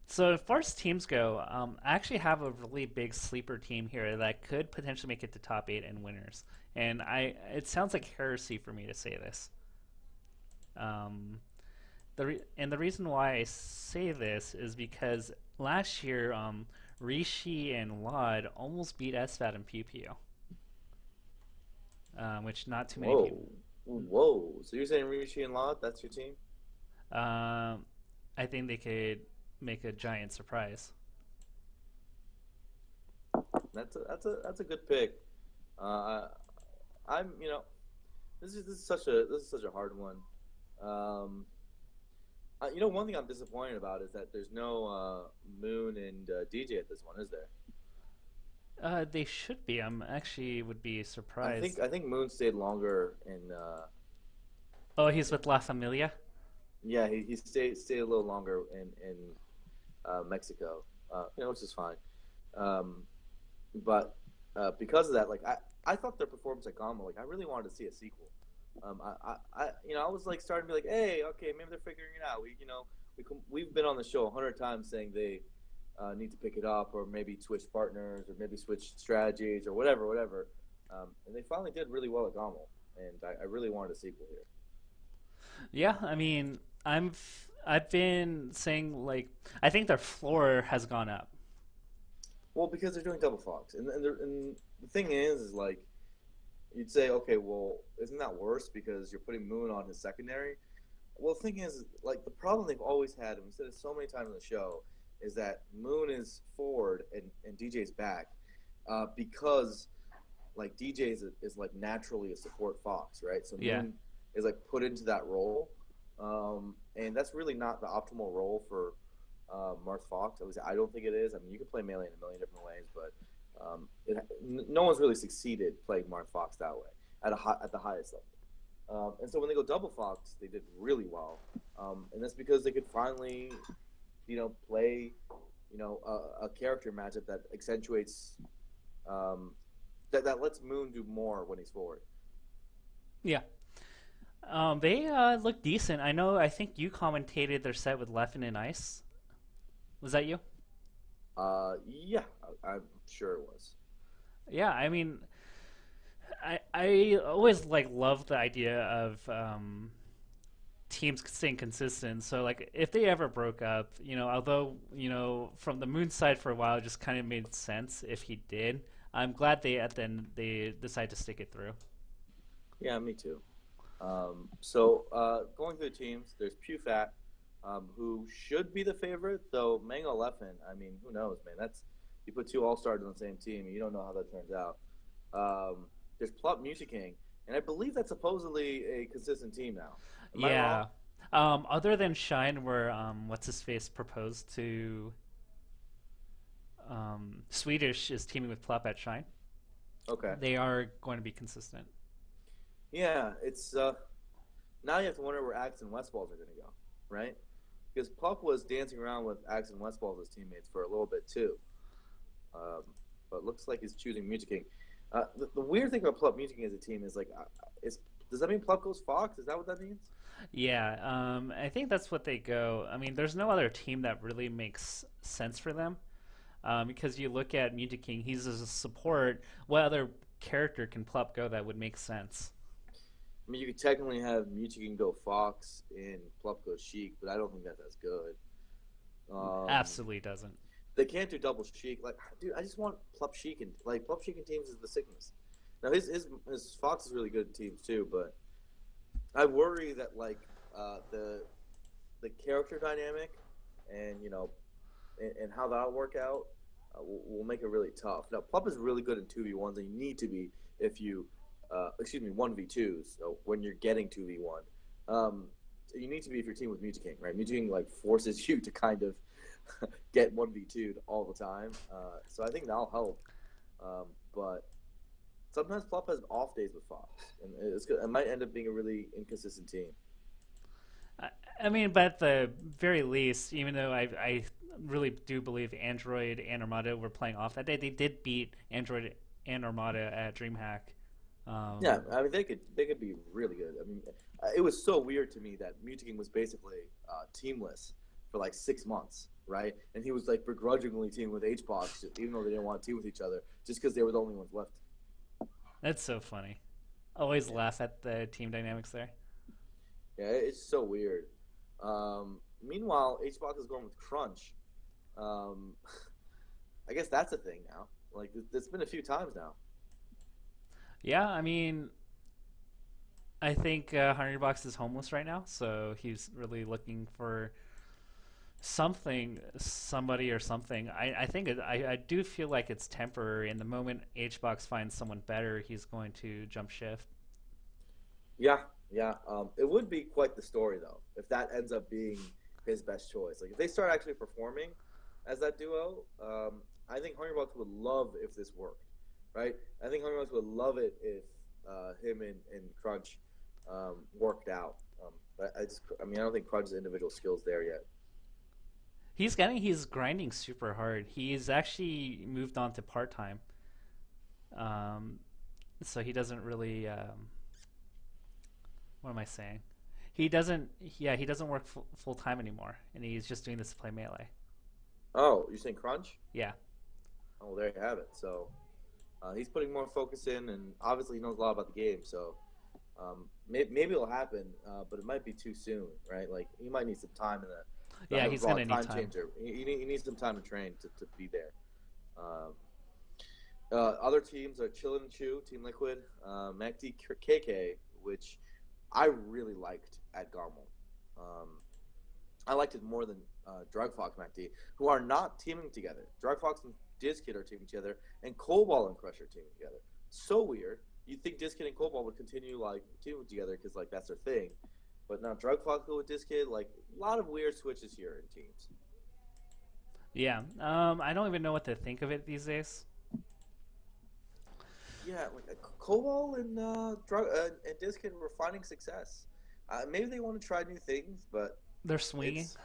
So as far as teams go, I actually have a really big sleeper team here that could potentially make it to top 8 and winners. And it sounds like heresy for me to say this. The reason why I say this is because last year, Rishi and Lod almost beat SFAT and PPO, which not too many people. Whoa! So you're saying Rishi and Lot? That's your team? I think they could make a giant surprise. That's a good pick. I'm this is such a hard one. One thing I'm disappointed about is that there's no Moon and DJ at this one, is there? They should be. I'm actually would be surprised. I think Moon stayed longer in. Oh, he's with La Familia. Yeah, he stayed a little longer in Mexico, which is fine. But because of that, like I thought their performance at Gama, like I really wanted to see a sequel. I was like starting to be like, hey, okay, maybe they're figuring it out. We've been on the show 100 times saying they need to pick it up, or maybe switch partners, or maybe switch strategies, or whatever. And they finally did really well at Gama, and I really wanted a sequel here. Yeah, I mean, I've been saying like I think their floor has gone up. Well, because they're doing double fox, and the thing is like you'd say, okay, well, isn't that worse because you're putting Moon on his secondary? Well, the thing is, like the problem they've always had, and we said it so many times on the show, is that Moon is forward and DJ's back, because like DJ is like naturally a support fox, right? So Yeah, Moon is like put into that role, and that's really not the optimal role for Marth Fox. At least I don't think it is. I mean, you can play melee in a million different ways, but no one's really succeeded playing Marth Fox that way at the highest level. And so when they go double fox, they did really well, and that's because they could finally, play, a character matchup that accentuates, that lets Moon do more when he's forward. yeah. They look decent. I know. I think you commentated their set with Leffen and Ice. Was that you? Yeah, I'm sure it was. Yeah. I mean, I always like love the idea of teams staying consistent. So like if they ever broke up, although from the Moon side for a while it just kind of made sense if he did. I'm glad they at the end they decided to stick it through. Yeah, me too. So going through the teams, there's PewFat, who should be the favorite, though Mango Leffen, I mean, who knows, man? That's you put two All Stars on the same team, and you don't know how that turns out. There's Plup Music King, and I believe that's supposedly a consistent team now. Am I wrong? Yeah. Other than Shine, where what's his face proposed to Swedish is teaming with Plup at Shine. Okay. They are going to be consistent. Yeah, it's now you have to wonder where Axe and Westballs are going to go, right? Because Plup was dancing around with Axe and Westballs as teammates for a little bit too, um, but it looks like he's choosing Music King. The weird thing about Plup Music King as a team is like, does that mean Plup goes Fox? Is that what that means? Yeah, I think that's what they go. I mean, there's no other team that really makes sense for them. Because you look at Music King, he's as a support. What other character can Plup go that would make sense? I mean, you could technically have Music King go Fox and Plup go Sheik, but I don't think that's as good. Absolutely doesn't. They can't do double Sheik. Like, dude, I just want Plup Sheik and like Plup Sheik in teams is the sickness. Now his Fox is really good in teams too, but I worry that like the character dynamic and and how that'll work out will make it really tough. Now Plup is really good in 2v1s, and you need to be if you 1v2s. So when you're getting 2v1, so you need to be if you're team with Music King, right? Music King like forces you to kind of get 1v2'd all the time. So I think that'll help. But sometimes Plup has off days with Fox, and it might end up being a really inconsistent team. I, I mean, but at the very least, even though I really do believe Android and Armada were playing off that day, they did beat Android and Armada at DreamHack. Yeah, I mean they could be really good. I mean, it was so weird to me that Music King was basically teamless for like 6 months, right? And he was like begrudgingly teaming with HBox, even though they didn't want to team with each other, just because they were the only ones left. That's so funny. Always Yeah, laugh at the team dynamics there. yeah, it's so weird. Meanwhile, HBox is going with Crunch. Um, I guess that's a thing now. Like it's been a few times now. Yeah, I mean, I think Hungrybox is homeless right now, so he's really looking for something, somebody or something. I think I do feel like it's temporary, and the moment HBox finds someone better, he's going to jump shift. Yeah, yeah. It would be quite the story though if that ends up being his best choice. Like if they start actually performing as that duo, I think Hungrybox would love if this worked, right? I think Hungrybox would love it if him and Crunch worked out. But I mean, I don't think Crunch's individual skills there yet. He's grinding super hard. He's actually moved on to part time, um, so he doesn't really. What am I saying? He doesn't. Yeah, he doesn't work full time anymore, and he's just doing this to play melee. Oh, you're saying Crunch? Yeah, Oh, well, there you have it. So he's putting more focus in, and obviously he knows a lot about the game. So Maybe it'll happen, but it might be too soon, right? Like he might need some time in the Yeah, he's overall gonna need time time. changer. He needs some time to train to be there. Um, Other teams are Chill and Chew, Team Liquid, MacD KK, which I really liked at Garmel. Um, I liked it more than Drug Fox MacD, who are not teaming together. Drug Fox and Dizkid are teaming together, and Cobalt and Crush are teaming together. So weird. You'd think Dizkid and Cobalt would continue like teaming together because like that's their thing, but now Drug Fox go with Dizkid. Like a lot of weird switches here in teams. Yeah. I don't even know what to think of it these days. Yeah, like Cobalt and and Dizkid were finding success. Maybe they want to try new things, but They're swinging. it's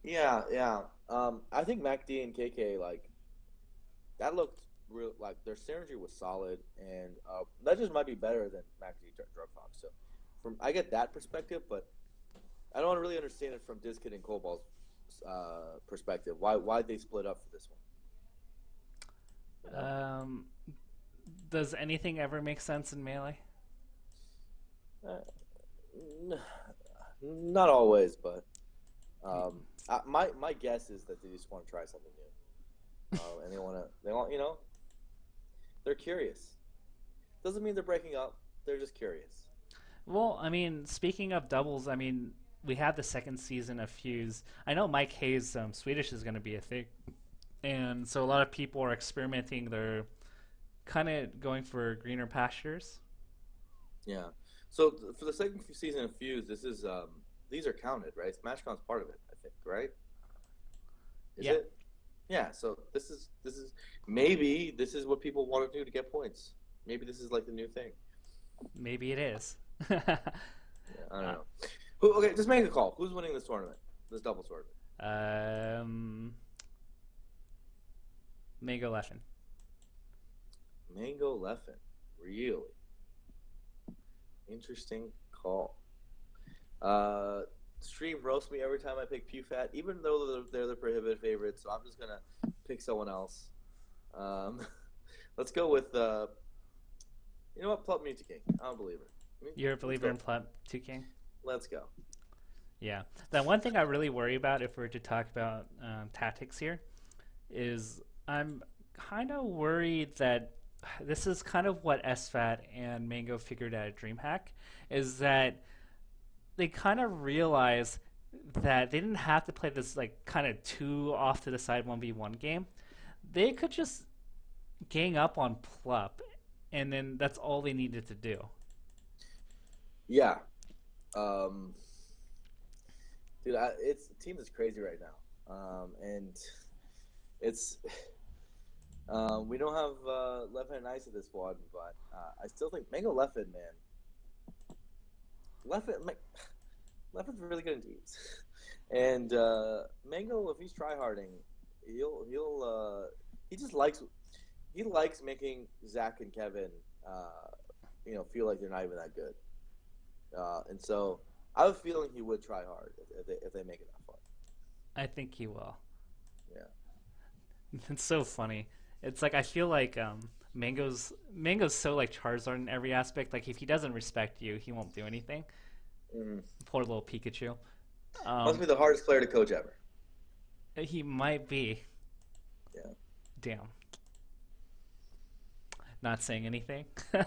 yeah. I think MacD and KK like that looked real. Like their synergy was solid, and that just might be better than MacD Drug Fox. So, from I get that perspective, but I don't really understand it from Dizkid and Cobalt's perspective. Why they split up for this one? You know? Um, does anything ever make sense in Melee? Uh, n- Not always, but my guess is that they just want to try something new, and they want they're curious. Doesn't mean they're breaking up. They're just curious. Well, I mean, speaking of doubles, I mean, we had the second season of Fuse. I know Mike Hayes Swedish is going to be a thing, and so a lot of people are experimenting. They're kind of going for greener pastures. Yeah. So for the second season of Fuse, this is these are counted, right? SmashCon's part of it, I think, right? Is Yeah, it? Yeah. So this is maybe this is what people want to do to get points. Maybe this is like the new thing. maybe it is. Yeah, I don't know. Okay, just make a call. Who's winning this tournament? This doubles tournament? um, Mango Leffen. Mango Leffen. Really interesting call. Uh, Stream roast me every time I pick PewFat, even though they're the prohibited favorites. So I'm just gonna pick someone else. Um, let's go with you know what? Plup Music King. I don't believe it. You're a Let's believer go. in Plup 2 King? Let's go. Yeah. The one thing I really worry about if we're to talk about tactics here is I'm kind of worried that this is kind of what SFAT and Mango figured out at DreamHack is that they kind of realize that they didn't have to play this like kind of two off to the side 1v1 game. They could just gang up on Plup and then that's all they needed to do. Yeah. Um, Dude, it's the team is crazy right now, and it's we don't have Leffen and Ice at this one, but I still think Mango Leffen, man, Leffen, Leffen's really good in teams, and Mango, if he's tryharding, he just likes making Zach and Kevin, feel like they're not even that good, and so. I have a feeling he would try hard if they make it that far. I think he will. Yeah. It's so funny. It's like I feel like Mango's so like Charizard in every aspect. Like if he doesn't respect you, he won't do anything. Mm. Poor little Pikachu. Must be the hardest player to coach ever. He might be. Yeah. Damn. Not saying anything. All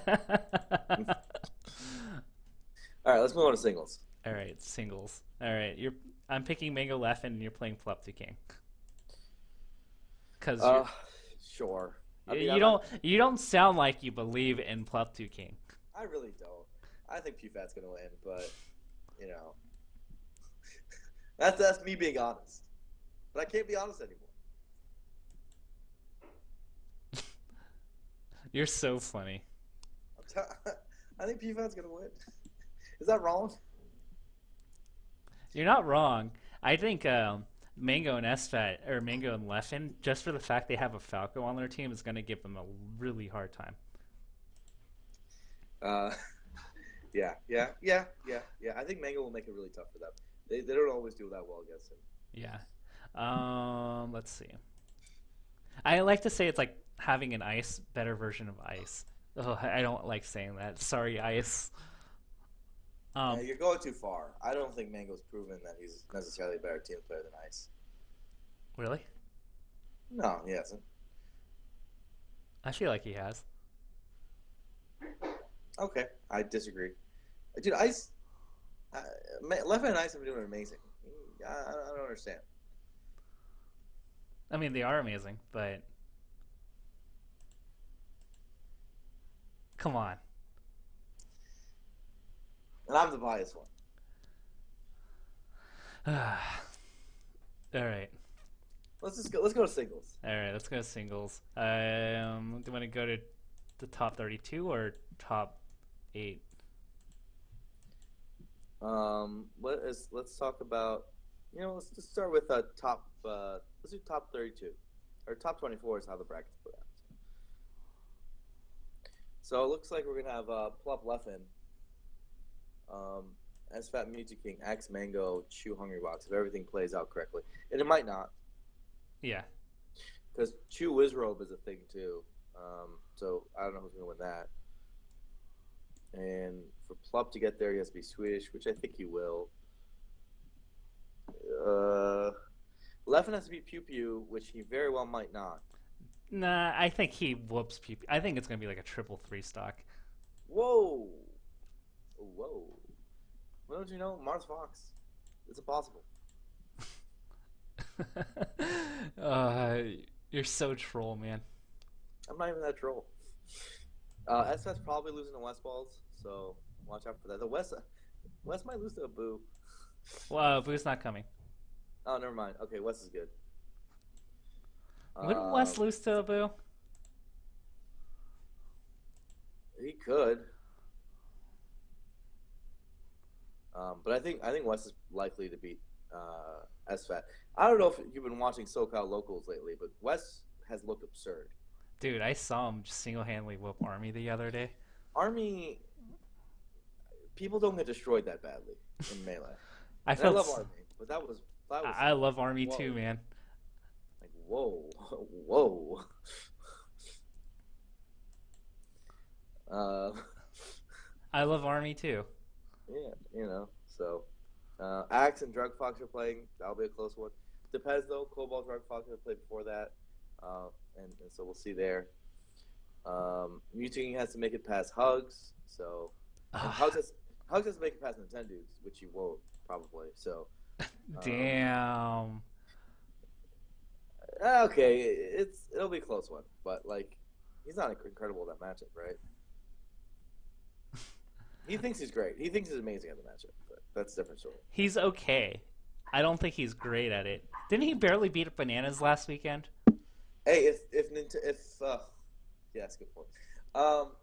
right, let's move on to singles. All right, singles. All right, I'm picking Mango Leffen and you're playing Plup to King. Cuz Sure. I mean, you don't sound like you believe in Plup to King. I really don't. I think PewFat's gonna win, but that's me being honest. But I can't be honest anymore. You're so funny. I think PewFat's gonna win. Is that wrong? You're not wrong. I think Mango and SFAT or Mango and Leffen, just for the fact they have a Falco on their team, is going to give them a really hard time. Yeah. I think Mango will make it really tough for them. They don't always do that well against him. Yeah. Let's see. I like to say it's like having an better version of ice. Oh, I don't like saying that. Sorry, Ice. Yeah, Um, you're going too far. I don't think Mango's proven that he's necessarily a better team player than Ice. really? No, he hasn't. I feel like he has. Okay, I disagree. Dude, Ice, uh, Left and Ice have been doing amazing. I don't understand. I mean, they are amazing, but come on. And I'm the biased one. All right. Let's go to singles. All right, let's go singles. Do you want to go to the top 32 or top 8? Let's talk about let's just start with top let's do top 32 or top 24 is how the brackets put out. So it looks like we're gonna have Plup Leffen, SFAT Music King, X Mango, Chew Hungry Box if everything plays out correctly, and it might not Yeah. because Chew Wizrobe is a thing too. So I don't know who's gonna win that. And for Plup to get there, he has to be Swedish, which I think he will. Leffen has to be Pew Pew, which he very well might not. Nah, I think he whoops people. I think it's gonna be like a triple 3 stock. Whoa, whoa! What don't you know, Mars Fox? It's impossible. uh, you're so troll, man. I'm not even that troll. SF's probably losing to West Balls, so watch out for that. The West might lose to a Boo. Well, Boo's not coming. Oh, never mind. Okay, West is good. Wouldn't West lose to a Boo? He could. But I think West is likely to beat SFAT. I don't know if you've been watching SoCal locals lately, but West has looked absurd. Dude, I saw him just single-handedly whoop Army the other day. Army, people don't get destroyed that badly in Melee. I And I felt. love Army, but that was I love Army whoa. too, man. Like whoa, whoa. I love Army too. Yeah, so Axe and Drug Fox are playing. That'll be a close one. Depends though. Cobalt Drug Fox have played before that, and so we'll see there. Mewtwo has to make it past Hugs, so Hugs has to make it past Nintendo's, which he won't probably. So damn. Okay, it'll be a close one, but like he's not incredible at that matchup, right? He thinks he's great. He thinks he's amazing at the matchup, but that's a different story. He's okay. I don't think he's great at it. Didn't he barely beat Bananas last weekend? Hey, yeah, that's a good point.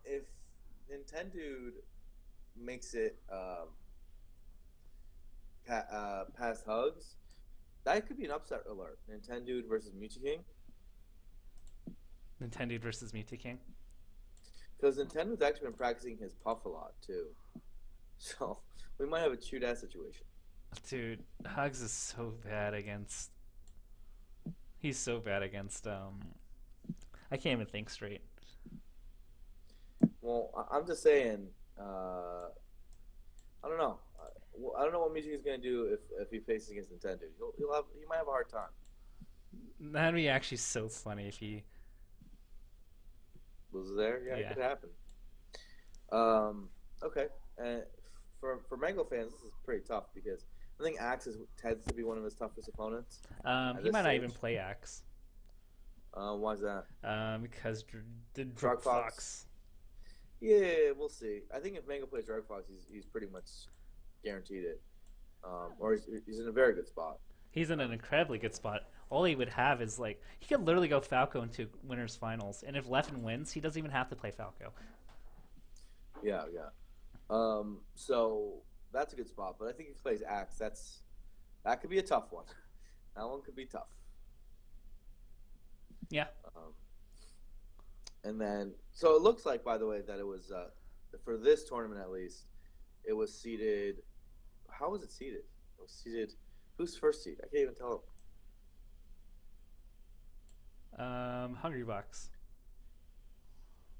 If Nintendo makes it past Hugs, that could be an upset alert. Nintendo versus Mewtwo King. Nintendo versus Mewtwo King. Because Nintendo's actually been practicing his puff a lot too, so we might have a chewed ass situation. Dude, Hugs is so bad against. He's so bad against. I can't even think straight. Well, I'm just saying. I don't know. I don't know what Mewtwo is going to do if he faces against Nintendo. He might have a hard time. That'd be actually so funny if he loses there. Yeah, it could happen. Okay, and for Mango fans, this is pretty tough because I think Axe tends to be one of his toughest opponents. He might not even play Axe. Why is that? Because the Drug Fox. Yeah, we'll see. I think if Mango plays Drug Fox, he's pretty much guaranteed it. Or he's in a very good spot. He's in an incredibly good spot. All he would have is like he could literally go Falco into winners finals, and if Leffen wins, he doesn't even have to play Falco. Yeah. So that's a good spot, but I think if he plays Axe, that could be a tough one. That one could be tough. Yeah. And then, so it looks like, by the way, that it was for this tournament at least, it was seeded. How was it seeded? It was seeded. Who's first seed? I can't even tell. Hungry Box.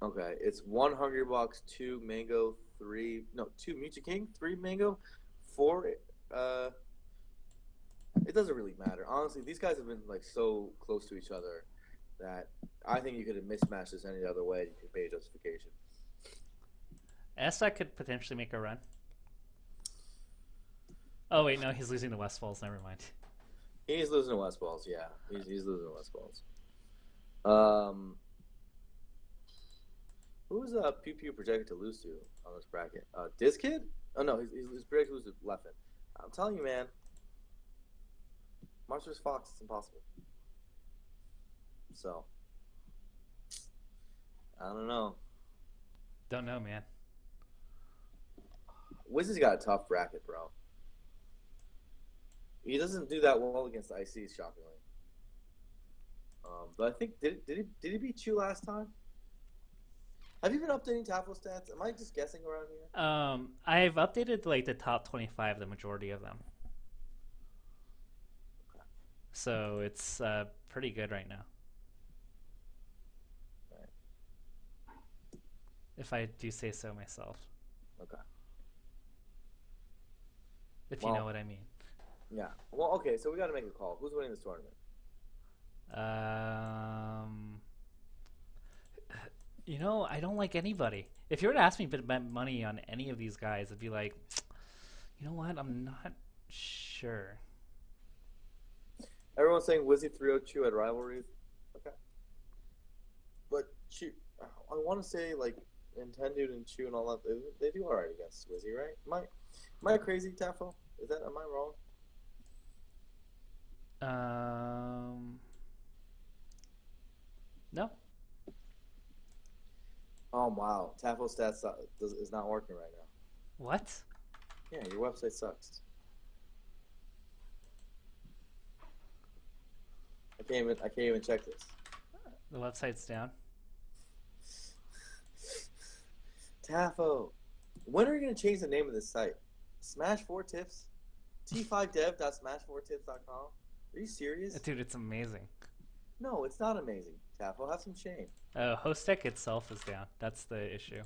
Okay, it's one Hungry Box, two Mango, two Mucha King, three Mango, four. Uh, it doesn't really matter. Honestly, these guys have been like so close to each other that I think you could have mismatched this any other way. You could pay a justification. Essa could potentially make a run. Oh wait, no, he's losing to Westfalls. Never mind. He's losing to West Balls. Yeah, he's losing to West Balls. Um, who's Pew Pew projected to lose to on this bracket? Diz Kid? Oh no, he's projected to lose to Leffen. I'm telling you, man. Monsters Fox, it's impossible. So, I don't know. Don't know, man. Wizzy's got a tough bracket, bro. He doesn't do that well against ICs, shockingly. But I think did he beat you last time? Have you been updating Tafel stats? Am I just guessing around here? I've updated like the top 25, the majority of them. Okay. So it's pretty good right now. Right. If I do say so myself. Okay. If you know what I mean. Yeah. Well, okay, so we got to make a call. Who's winning this tournament? You know, I don't like anybody. If you were to ask me to bet money on any of these guys, I'd be like, you know what? I'm not sure. Everyone's saying Wizzy 302 at rivalries. Okay. But Chew, I want to say like Nintendo and Chew and all that. They do all right against Wizzy, right? Am I crazy, Tafo? Am I wrong? No. Oh wow, Tafo stats is not working right now. What? Yeah, your website sucks. I can't even check this. The website's down. Tafo, when are you gonna change the name of this site? Smash 4 Tips? T5dev.smash4tips.com? Are you serious? Dude, it's amazing. No, it's not amazing. Tafo, have some shame. Host tech itself is down. That's the issue.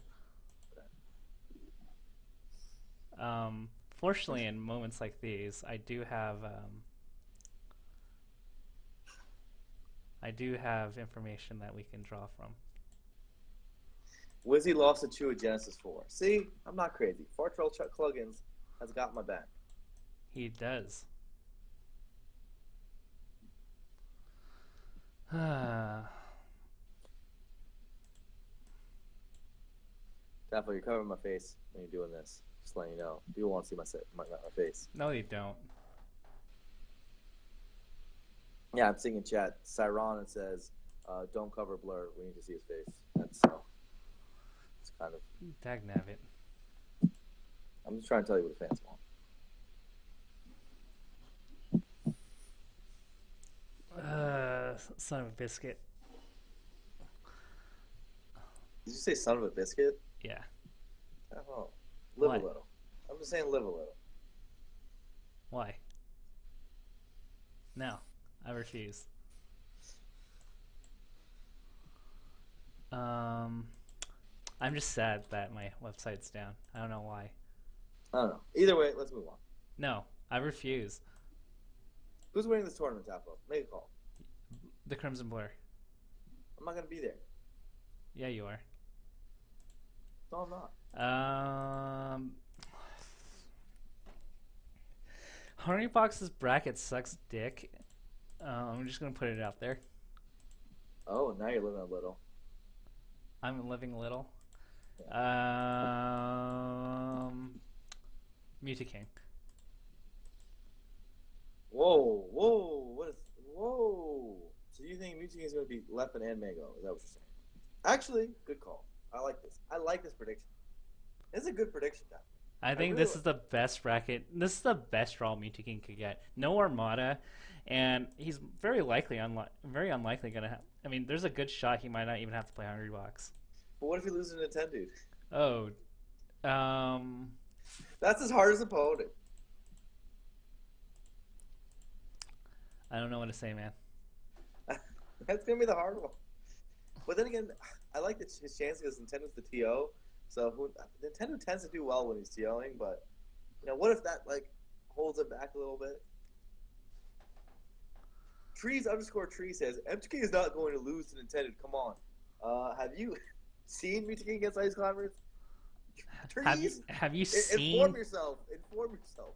Fortunately, in moments like these, I do have information that we can draw from. Wizzy lost to Chew at Genesis 4. See, I'm not crazy. Fartrell Chuck Cluggins has got my back. He does. Tafo, you're covering my face when you're doing this. Just letting you know. People want to see my face. No, they don't. Yeah, I'm seeing in chat. Cyron says, "Don't cover Blur. We need to see his face." It's kind of. Dagnabbit. I'm just trying to tell you what the fans want. Son of a biscuit. Did you say "son of a biscuit"? Yeah. Oh, live a little. I'm just saying, live a little. Why? No, I refuse. I'm just sad that my website's down. I don't know why. I don't know. Either way, let's move on. No, I refuse. Who's winning this tournament, Tapo? Make a call. The Crimson Blur. I'm not going to be there. Yeah, you are. No, I'm not. Honeybox's bracket sucks dick. I'm just going to put it out there. Oh, now you're living a little. I'm living a little. Muta King. Whoa. Whoa. So you think Muta King is going to be Leffen and Mango? Is that what you're saying? Actually, good call. I like this. I like this prediction. This is a good prediction, Dan. I think this is the best bracket. This is the best draw Muta King could get. No Armada, and he's very unlikely going to have. I mean, there's a good shot he might not even have to play Hungry Box. But what if he loses to Nintendo? Oh, that's his hardest opponent. I don't know what to say, man. That's gonna be the hard one. But then again, I like his chances because Nintendo's the TO. So Nintendo tends to do well when he's TOing, but what if that holds him back a little bit? Trees_tree says MTK is not going to lose to Nintendo. Come on, have you seen MTK against Ice Climbers? Trees, have you seen? Inform yourself. Inform yourself.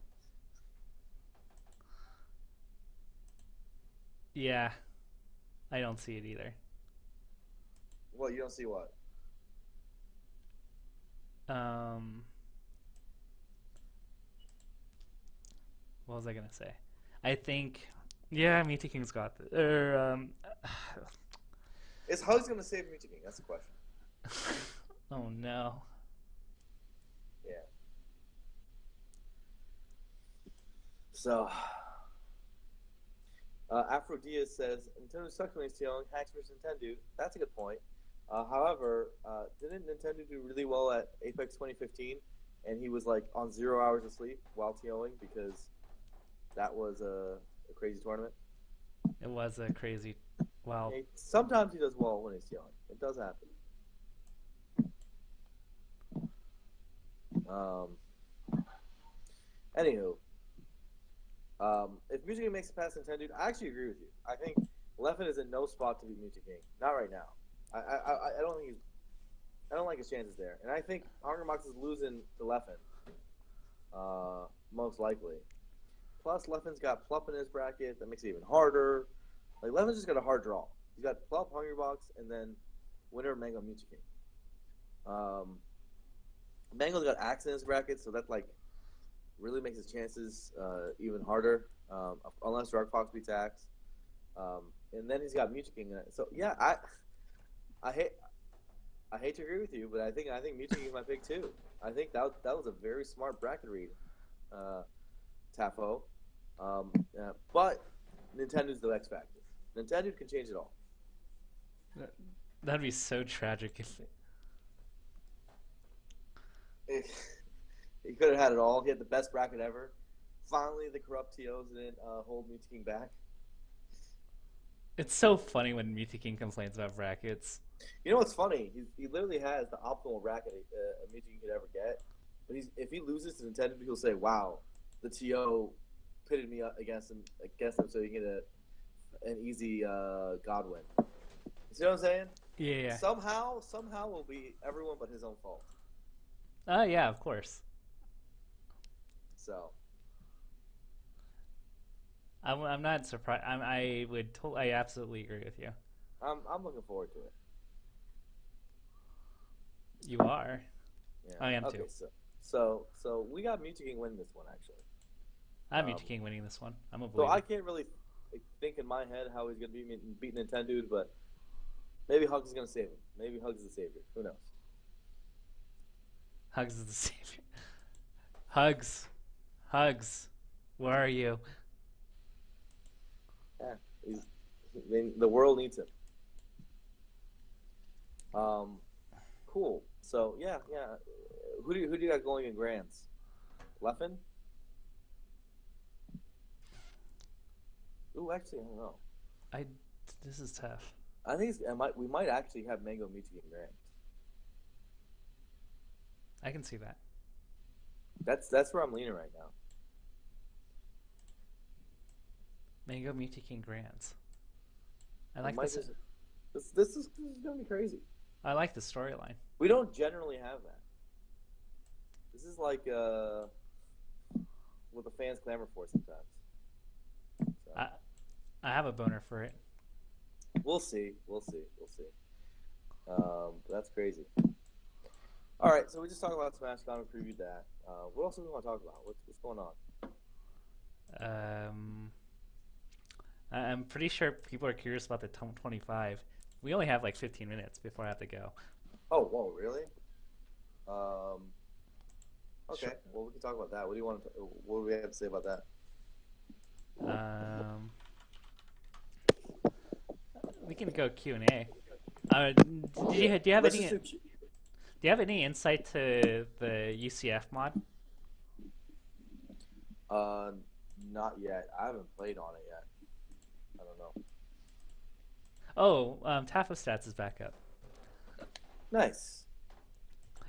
Yeah, I don't see it either. What, you don't see what? What was I gonna say? I think, yeah, Meaty King's got this. Is Hugs gonna save Meaty King? That's the question. Oh no. Yeah. So, Afro Diaz says Nintendo sucks when he's stealing. Hacks versus Nintendo. That's a good point. However, didn't Nintendo do really well at Apex 2015? And he was on 0 hours of sleep while TOing because that was a crazy tournament. It was a crazy. Wow. Sometimes he does well when he's TOing. It does happen. Anywho, if Music King makes it past Nintendo, I actually agree with you. I think Leffen is in no spot to beat Music King. Not right now. I don't think I don't like his chances there, and I think Hungerbox is losing to Leffen, most likely. Plus, Leffen's got Plup in his bracket. That makes it even harder. Leffen's just got a hard draw. He's got Plup, Hungerbox, and then winner Mango Music King. Mango's got Axe in his bracket, so that really makes his chances even harder, unless Dark Fox beats Axe. And then he's got Music King in it. So yeah, I hate to agree with you, but I think Music King is my pick too. I think that was a very smart bracket read, Tafo. But Nintendo's the X factor. Nintendo can change it all. That'd be so tragic if. He could have had it all. He had the best bracket ever. Finally, the corrupt TOs didn't hold Music King back. It's so funny when Meaty King complains about brackets. You know what's funny? He literally has the optimal bracket a Music King could ever get. But if he loses to Nintendo, he'll say, "Wow, the TO pitted me up against him, so he can get an easy God win." You see what I'm saying? Yeah. Somehow will be everyone but his own fault. Yeah, of course. So. I'm not surprised. I absolutely agree with you. I'm looking forward to it. You are. Yeah. I am okay, too. So we got Music King winning this one actually. I have Meaty King winning this one. I'm a believer. So I can't really think in my head how he's gonna beat Nintendo, but maybe Hugs is gonna save him. Maybe Hugs is the savior. Who knows? Hugs is the savior. Hugs, where are you? Yeah, the world needs him. Cool. So yeah. Who do you got going in Grands? Leffen? Ooh, actually, I don't know. This is tough. I think we might actually have Mango Music in Grands. I can see that. That's where I'm leaning right now. Mango Meaty King Grands. I like this. This is gonna be crazy. I like the storyline. We don't generally have that. This is what the fans clamor for sometimes. So. I have a boner for it. We'll see. That's crazy. All right, so we just talked about Smash Con and previewed that. What else do we want to talk about? What's going on? I'm pretty sure people are curious about the Top 25. We only have 15 minutes before I have to go. Oh, whoa, really? Okay, Sure. well, we can talk about that. What do we have to say about that? We can go Q&A. Do you have any insight to the UCF mod? Not yet. I haven't played on it yet. I don't know. Oh, Tafostats is back up. Nice.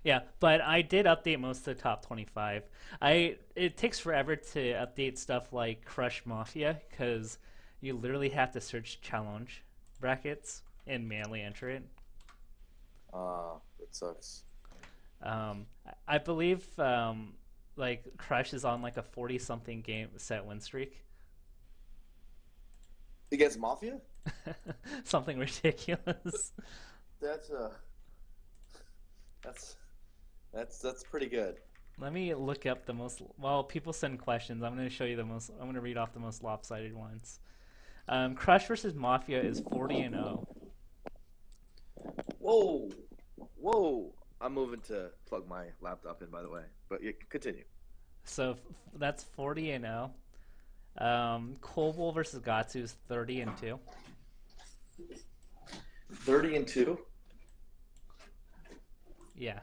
Yeah, but I did update most of the top 25. It takes forever to update stuff like Crush Mafia because you literally have to search challenge brackets and manually enter it. That sucks. I believe like Crush is on like a 40 something game set win streak. Against Mafia? Something ridiculous. That's that's that's pretty good. Let me look up the most. Well, people send questions. I'm going to show you the most. I'm going to read off the most lopsided ones. Crush versus Mafia is 40-0. Whoa, whoa! I'm moving to plug my laptop in, by the way. But you can continue. So that's 40-0. Koval versus Gatsu is 30-2. 30-2. Yeah.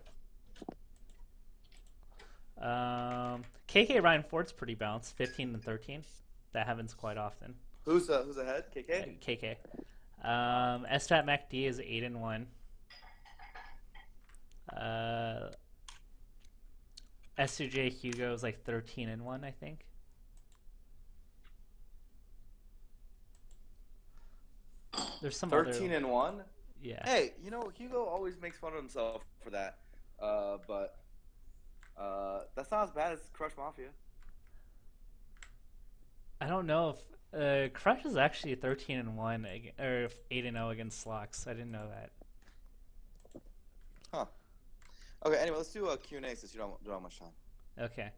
KK Ryan Ford's pretty balanced, 15-13. That happens quite often. Who's ahead? KK. KK. SFAT MacD is 8-1. S2J Hugo is like 13-1, I think. There's some 13-1. Yeah. Hey, Hugo always makes fun of himself for that. But that's not as bad as Crush Mafia. I don't know if Crush is actually 13-1 or 8-0 against Slox. I didn't know that. Huh. Okay. Anyway, let's do a Q&A since you don't have much time. Okay.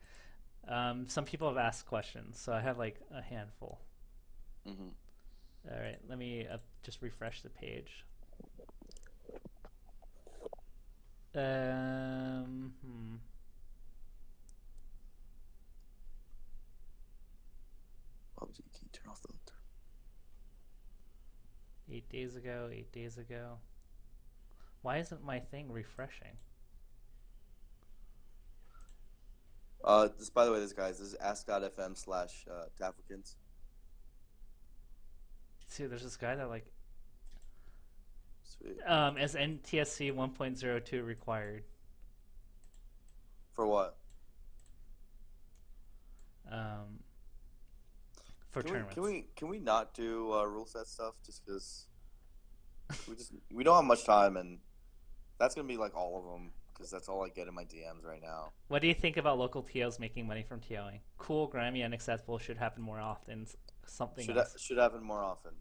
Some people have asked questions, so I have like a handful. Mm-hmm. All right. Let me just refresh the page. PUBG key, turn off the filter. 8 days ago. 8 days ago. Why isn't my thing refreshing? By the way, this is ask.fm/Tafricans. See, there's this guy that like Sweet. as NTSC 1.02 required. For what? For tournaments. Can we not do rule set stuff just because we don't have much time, and that's gonna be like all of them because that's all I get in my DMs right now. What do you think about local TOs making money from TOing? Cool, grimy, unacceptable. Should happen more often. Something else. Should happen more often.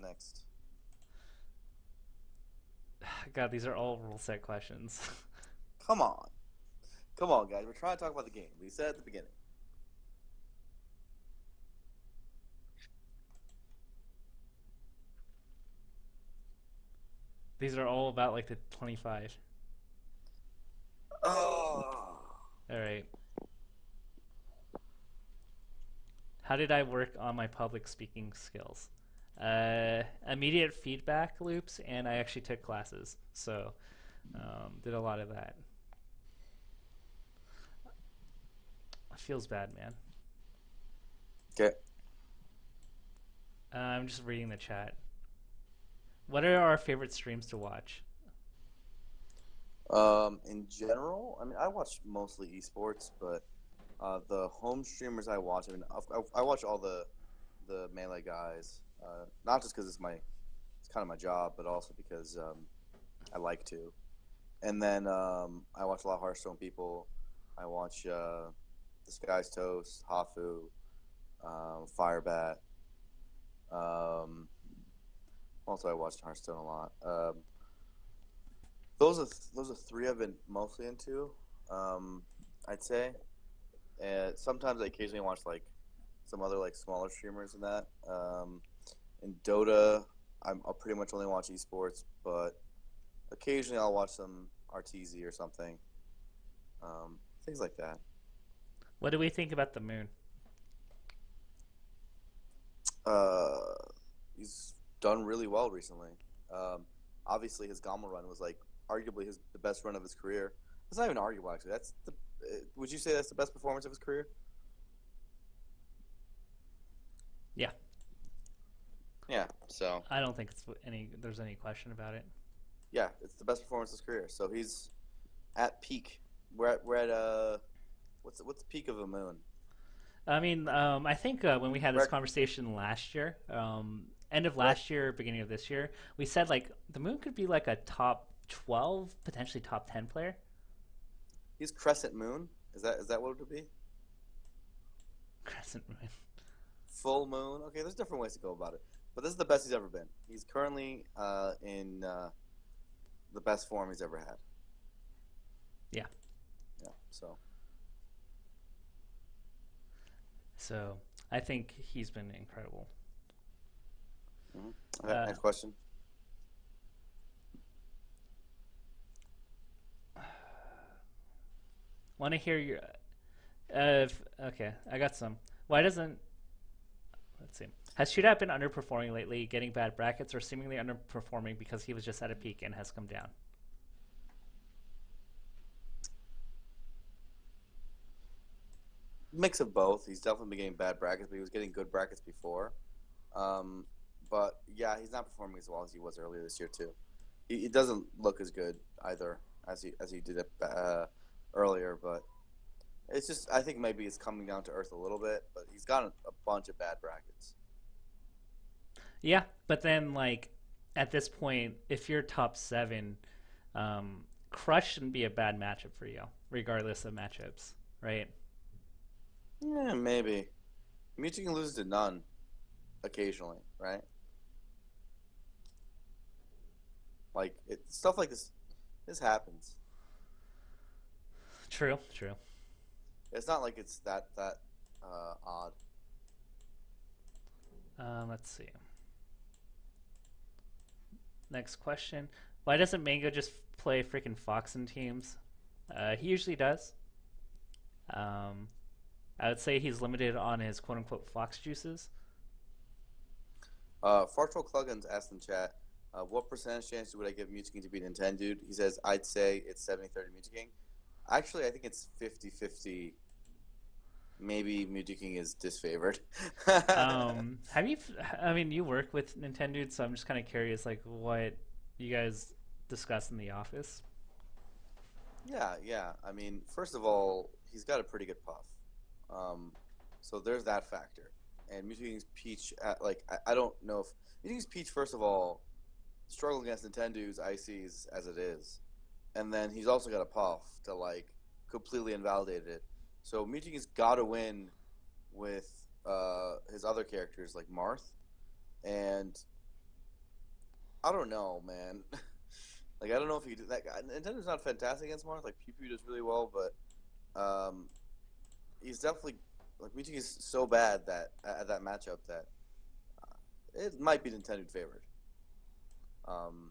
Next. God, these are all rule set questions. Come on, guys. We're trying to talk about the game. We said at the beginning. These are all about like the 25. Oh. All right. How did I work on my public speaking skills? Immediate feedback loops, and I actually took classes, so did a lot of that. It feels bad, man. Okay. I'm just reading the chat. What are our favorite streams to watch? In general, I mean, I watch mostly esports, but the home streamers I watch, I mean, I watch all the Melee guys, not just because it's kind of my job, but also because I like to. And then I watch a lot of Hearthstone people. I watch Disguised Toast, Hafu, Firebat. Also, I watched Hearthstone a lot. Those are three I've been mostly into. I'd say. Sometimes I occasionally watch like some other like smaller streamers and that. In Dota, I'll pretty much only watch esports, but occasionally I'll watch some RTZ or something. Things like that. What do we think about the moon? He's done really well recently. Obviously, his Gamma run was like arguably the best run of his career. It's not even arguable, actually. Would you say that's the best performance of his career? Yeah. Yeah. So I don't think there's any question about it. Yeah, it's the best performance of his career. So he's at peak. We're at what's the peak of a moon? I mean, I think when we had this Rec- conversation last year, end of rec- last year, beginning of this year, we said like the moon could be like a top 12, potentially top 10 player. he's crescent moon. Is that what it would be? Crescent moon. Full moon. Okay, there's different ways to go about it. But this is the best he's ever been. He's currently in the best form he's ever had. Yeah. Yeah. So So I think he's been incredible. okay, Uh, next question. Want to hear your? Okay, I got some. Why doesn't? Let's see. Has Shootout been underperforming lately, getting bad brackets, or seemingly underperforming because he was just at a peak and has come down? Mix of both. He's definitely been getting bad brackets, but he was getting good brackets before. Um, but yeah, he's not performing as well as he was earlier this year too. He doesn't look as good either as he did it earlier. But it's just I think maybe it's coming down to earth a little bit. But he's got a bunch of bad brackets. Yeah, but then like at this point, if you're top seven, Crush shouldn't be a bad matchup for you, regardless of matchups, right? Yeah, maybe. Mewtwo can lose to none occasionally, right? Like stuff like this. This happens. True, true. It's not like it's that odd. Let's see. Next question. Why doesn't Mango just play freaking Foxen teams? He usually does. Um, I would say he's limited on his quote unquote Fox juices. Fartroll Cluggins asked in chat, what percentage chance would I give Mewtwo to beat Nintendo? He says, I'd say it's 70-30 Mewtwo. Actually, I think it's 50-50. Maybe Mewtwo is disfavored. Have you? I mean, you work with Nintendo, so I'm just kind of curious, like what you guys discuss in the office. Yeah, yeah. I mean, first of all, he's got a pretty good puff. Um, so there's that factor. And Mewtwo's Peach, I don't know if Mewtwo's Peach, first of all, struggled against Nintendo's ICs as it is, and then he's also got a puff to like completely invalidate it. So Mewtwo's got to win with his other characters like Marth, and I don't know, man. Like I don't know if he did that. Nintendo's not fantastic against Marth. Like Pew Pew does really well, but he's definitely like Mewtwo is so bad that at that matchup that it might be Nintendo favored. Um,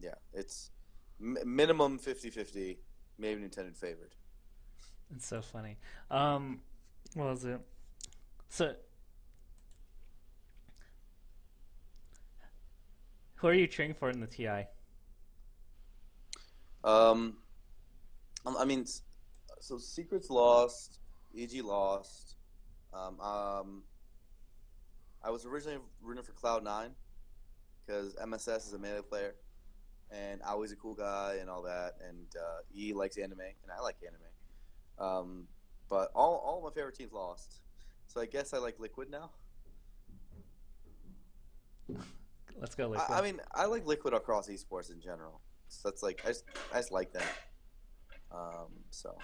yeah, it's minimum 50-50, maybe Nintendo favored. It's so funny. What was it? So, who are you cheering for in the TI? Um, I mean, so Secrets lost, EG lost. Um, um, I was originally rooting for Cloud9 because MSS is a melee player, and Aoi's a cool guy and all that, and E likes anime, and I like anime. Um, but all my favorite teams lost, so I guess I like Liquid now. Let's go, I Liquid. mean, I like Liquid across esports in general. So that's like I just like that. So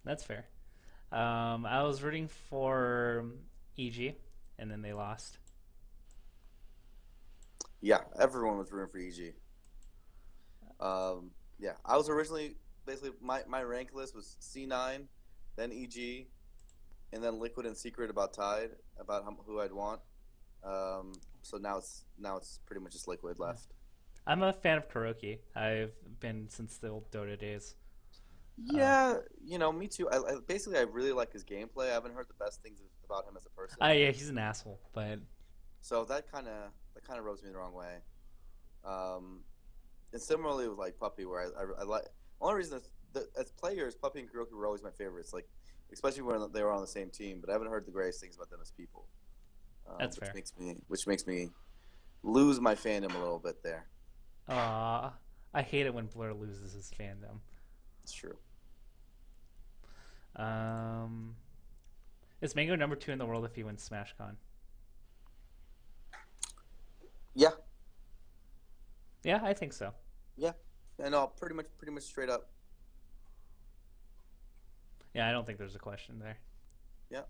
That's fair. I was rooting for EG, and then they lost. yeah, everyone was rooting for EG. Yeah, I was originally basically my rank list was C9, then EG, and then Liquid and Secret about tied about who I'd want. So now it's pretty much just Liquid Yeah. left. I'm a fan of Kuroki. I've been since the old Dota days. Uh, Yeah, me too. Basically I really like his gameplay. I haven't heard the best things about him as a person, yeah, he's an asshole, but so that kind of rubs me the wrong way. Um, and similarly with like Puppy, where I like only reason is as players, Puppy and Kuroki were always my favorites. Like especially when they were on the same team, but I haven't heard the greatest things about them as people, that's which fair. makes me lose my fandom a little bit there. I hate it when Blur loses his fandom. It's true. Um, is Mango number 2 in the world if he wins SmashCon? Yeah, Yeah, I think so. yeah. I know, pretty much straight up. Yeah, I don't think there's a question there. Yeah.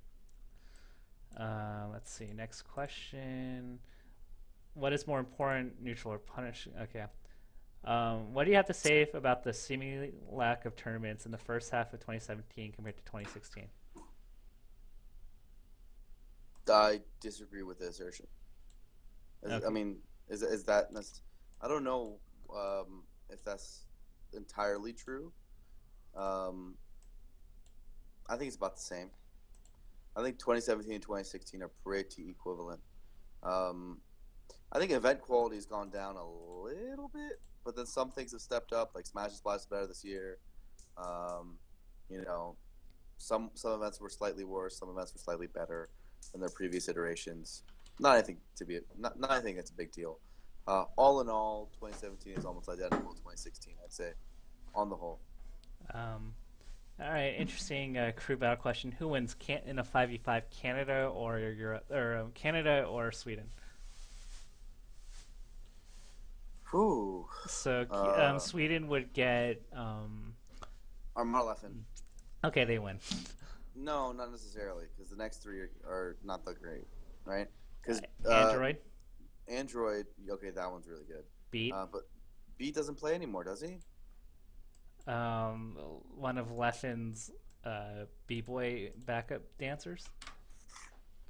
Let's see. Next question. What is more important, neutral or punish? Okay. What do you have to say about the seeming lack of tournaments in the first half of 2017 compared to 2016? I disagree with the assertion. I Okay. mean, is that? I don't know if that's entirely true. Um, I think it's about the same. I think 2017 and 2016 are pretty equivalent. Um, I think event quality has gone down a little bit, but then some things have stepped up. Like Smash and Splash is better this year. Um, you know, some events were slightly worse. Some events were slightly better than their previous iterations. Not anything that's a big deal. All in all, 2017 is almost identical to 2016. I'd say, on the whole. Um, all right. Interesting crew battle question. Who wins in a 5v5? Canada or Europe or Canada or Sweden? Whew. So Sweden would get. Armada Leffen. Okay, they win. No, not necessarily, because the next three are not that great, right? Because Android Android, okay, that one's really good. beat But B doesn't play anymore, does he? um, one of Leffen's b-boy backup dancers.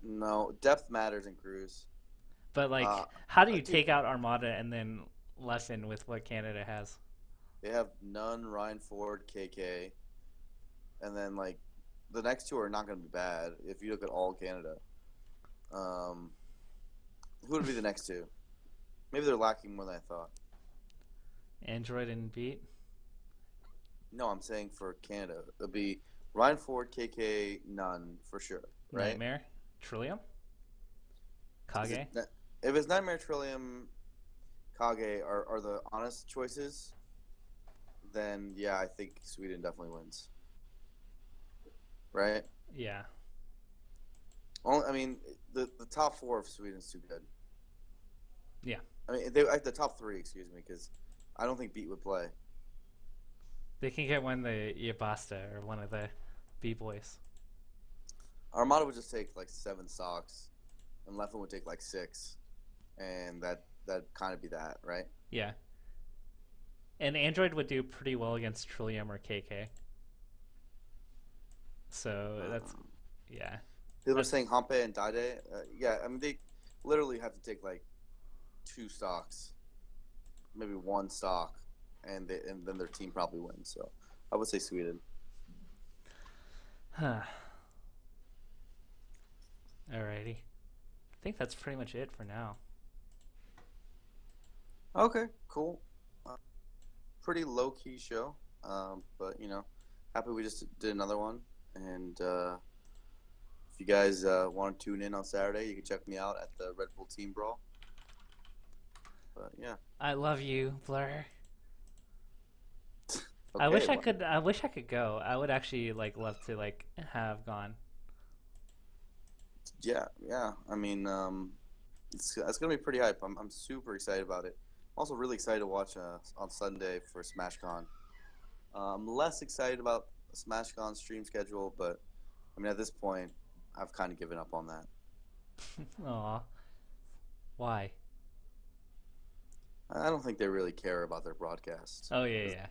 No, depth matters in crews. But Uh, like, how do you Dude, take out Armada and then Leffen with what Canada has? they have Nunn, Ryan Ford, KK, and then like the next two are not going to be bad if you look at all Canada. Um, who would be the next two? Maybe they're lacking more than I thought. Android and beat No, I'm saying for Canada, it'll be Ryan Ford, KK, Nunn for sure, right? Nightmare, Trillium, Is it Kage. if it's Nightmare, Trillium, Kage are the honest choices? Then yeah, I think Sweden definitely wins, right? Yeah, Only, I mean, the top four of Sweden's too good. yeah. I mean, the top three, excuse me, because I don't think Beat would play. They can get one the Yabasta or one of the b-boys. Armada would just take like 7 stocks, and Leffen would take like 6, and that kind of be that, right? Yeah, and Android would do pretty well against Trillium or KK. So that's Um, yeah. People are That's saying Hampe and Dade. Yeah, I mean they literally have to take like 2 stocks, maybe 1 stock, and then their team probably wins. So I would say Sweden. huh. Alrighty. I think that's pretty much it for now. Okay, cool. Uh, Pretty low key show, but happy we just did another one. And if you guys want to tune in on Saturday, you can check me out at the Red Bull Team Brawl. But yeah, I love you, Blur. I okay, wish I well, could. I wish I could go. I would actually love to have gone. yeah, yeah. I mean, it's gonna be pretty hype. I'm super excited about it. I'm also really excited to watch on Sunday for SmashCon. I'm less excited about SmashCon stream schedule, but I mean, at this point, I've kind of given up on that. Aw, why? I don't think they really care about their broadcast. Oh yeah, Is yeah,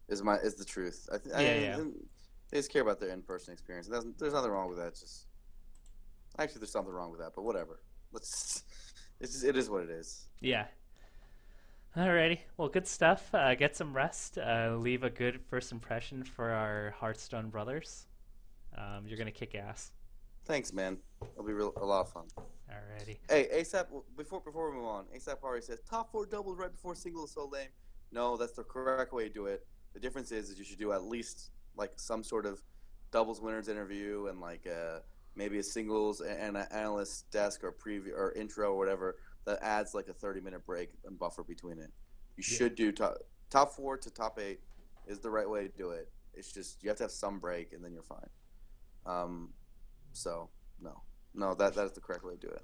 is the truth? yeah, yeah. They just care about their in-person experience. There's nothing wrong with that. Just actually, there's something wrong with that, but whatever. Let's. It is what it is. Yeah. Alrighty. Well, good stuff. Get some rest. Leave a good first impression for our Hearthstone brothers. You're gonna kick ass. Thanks, man. It'll be a lot of fun. Alrighty. Hey, ASAP. Before we move on, ASAP already says top 4 doubles right before single is so lame. No, that's the correct way to do it. The difference is you should do at least like some sort of doubles winners interview and like maybe a singles and an analyst desk or preview or intro or whatever that adds like a 30-minute break and buffer between it. You Yeah. should do top 4 to top 8 is the right way to do it. It's just you have to have some break and then you're fine. Um, so no, that is the correct way to do it.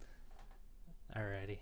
Alrighty.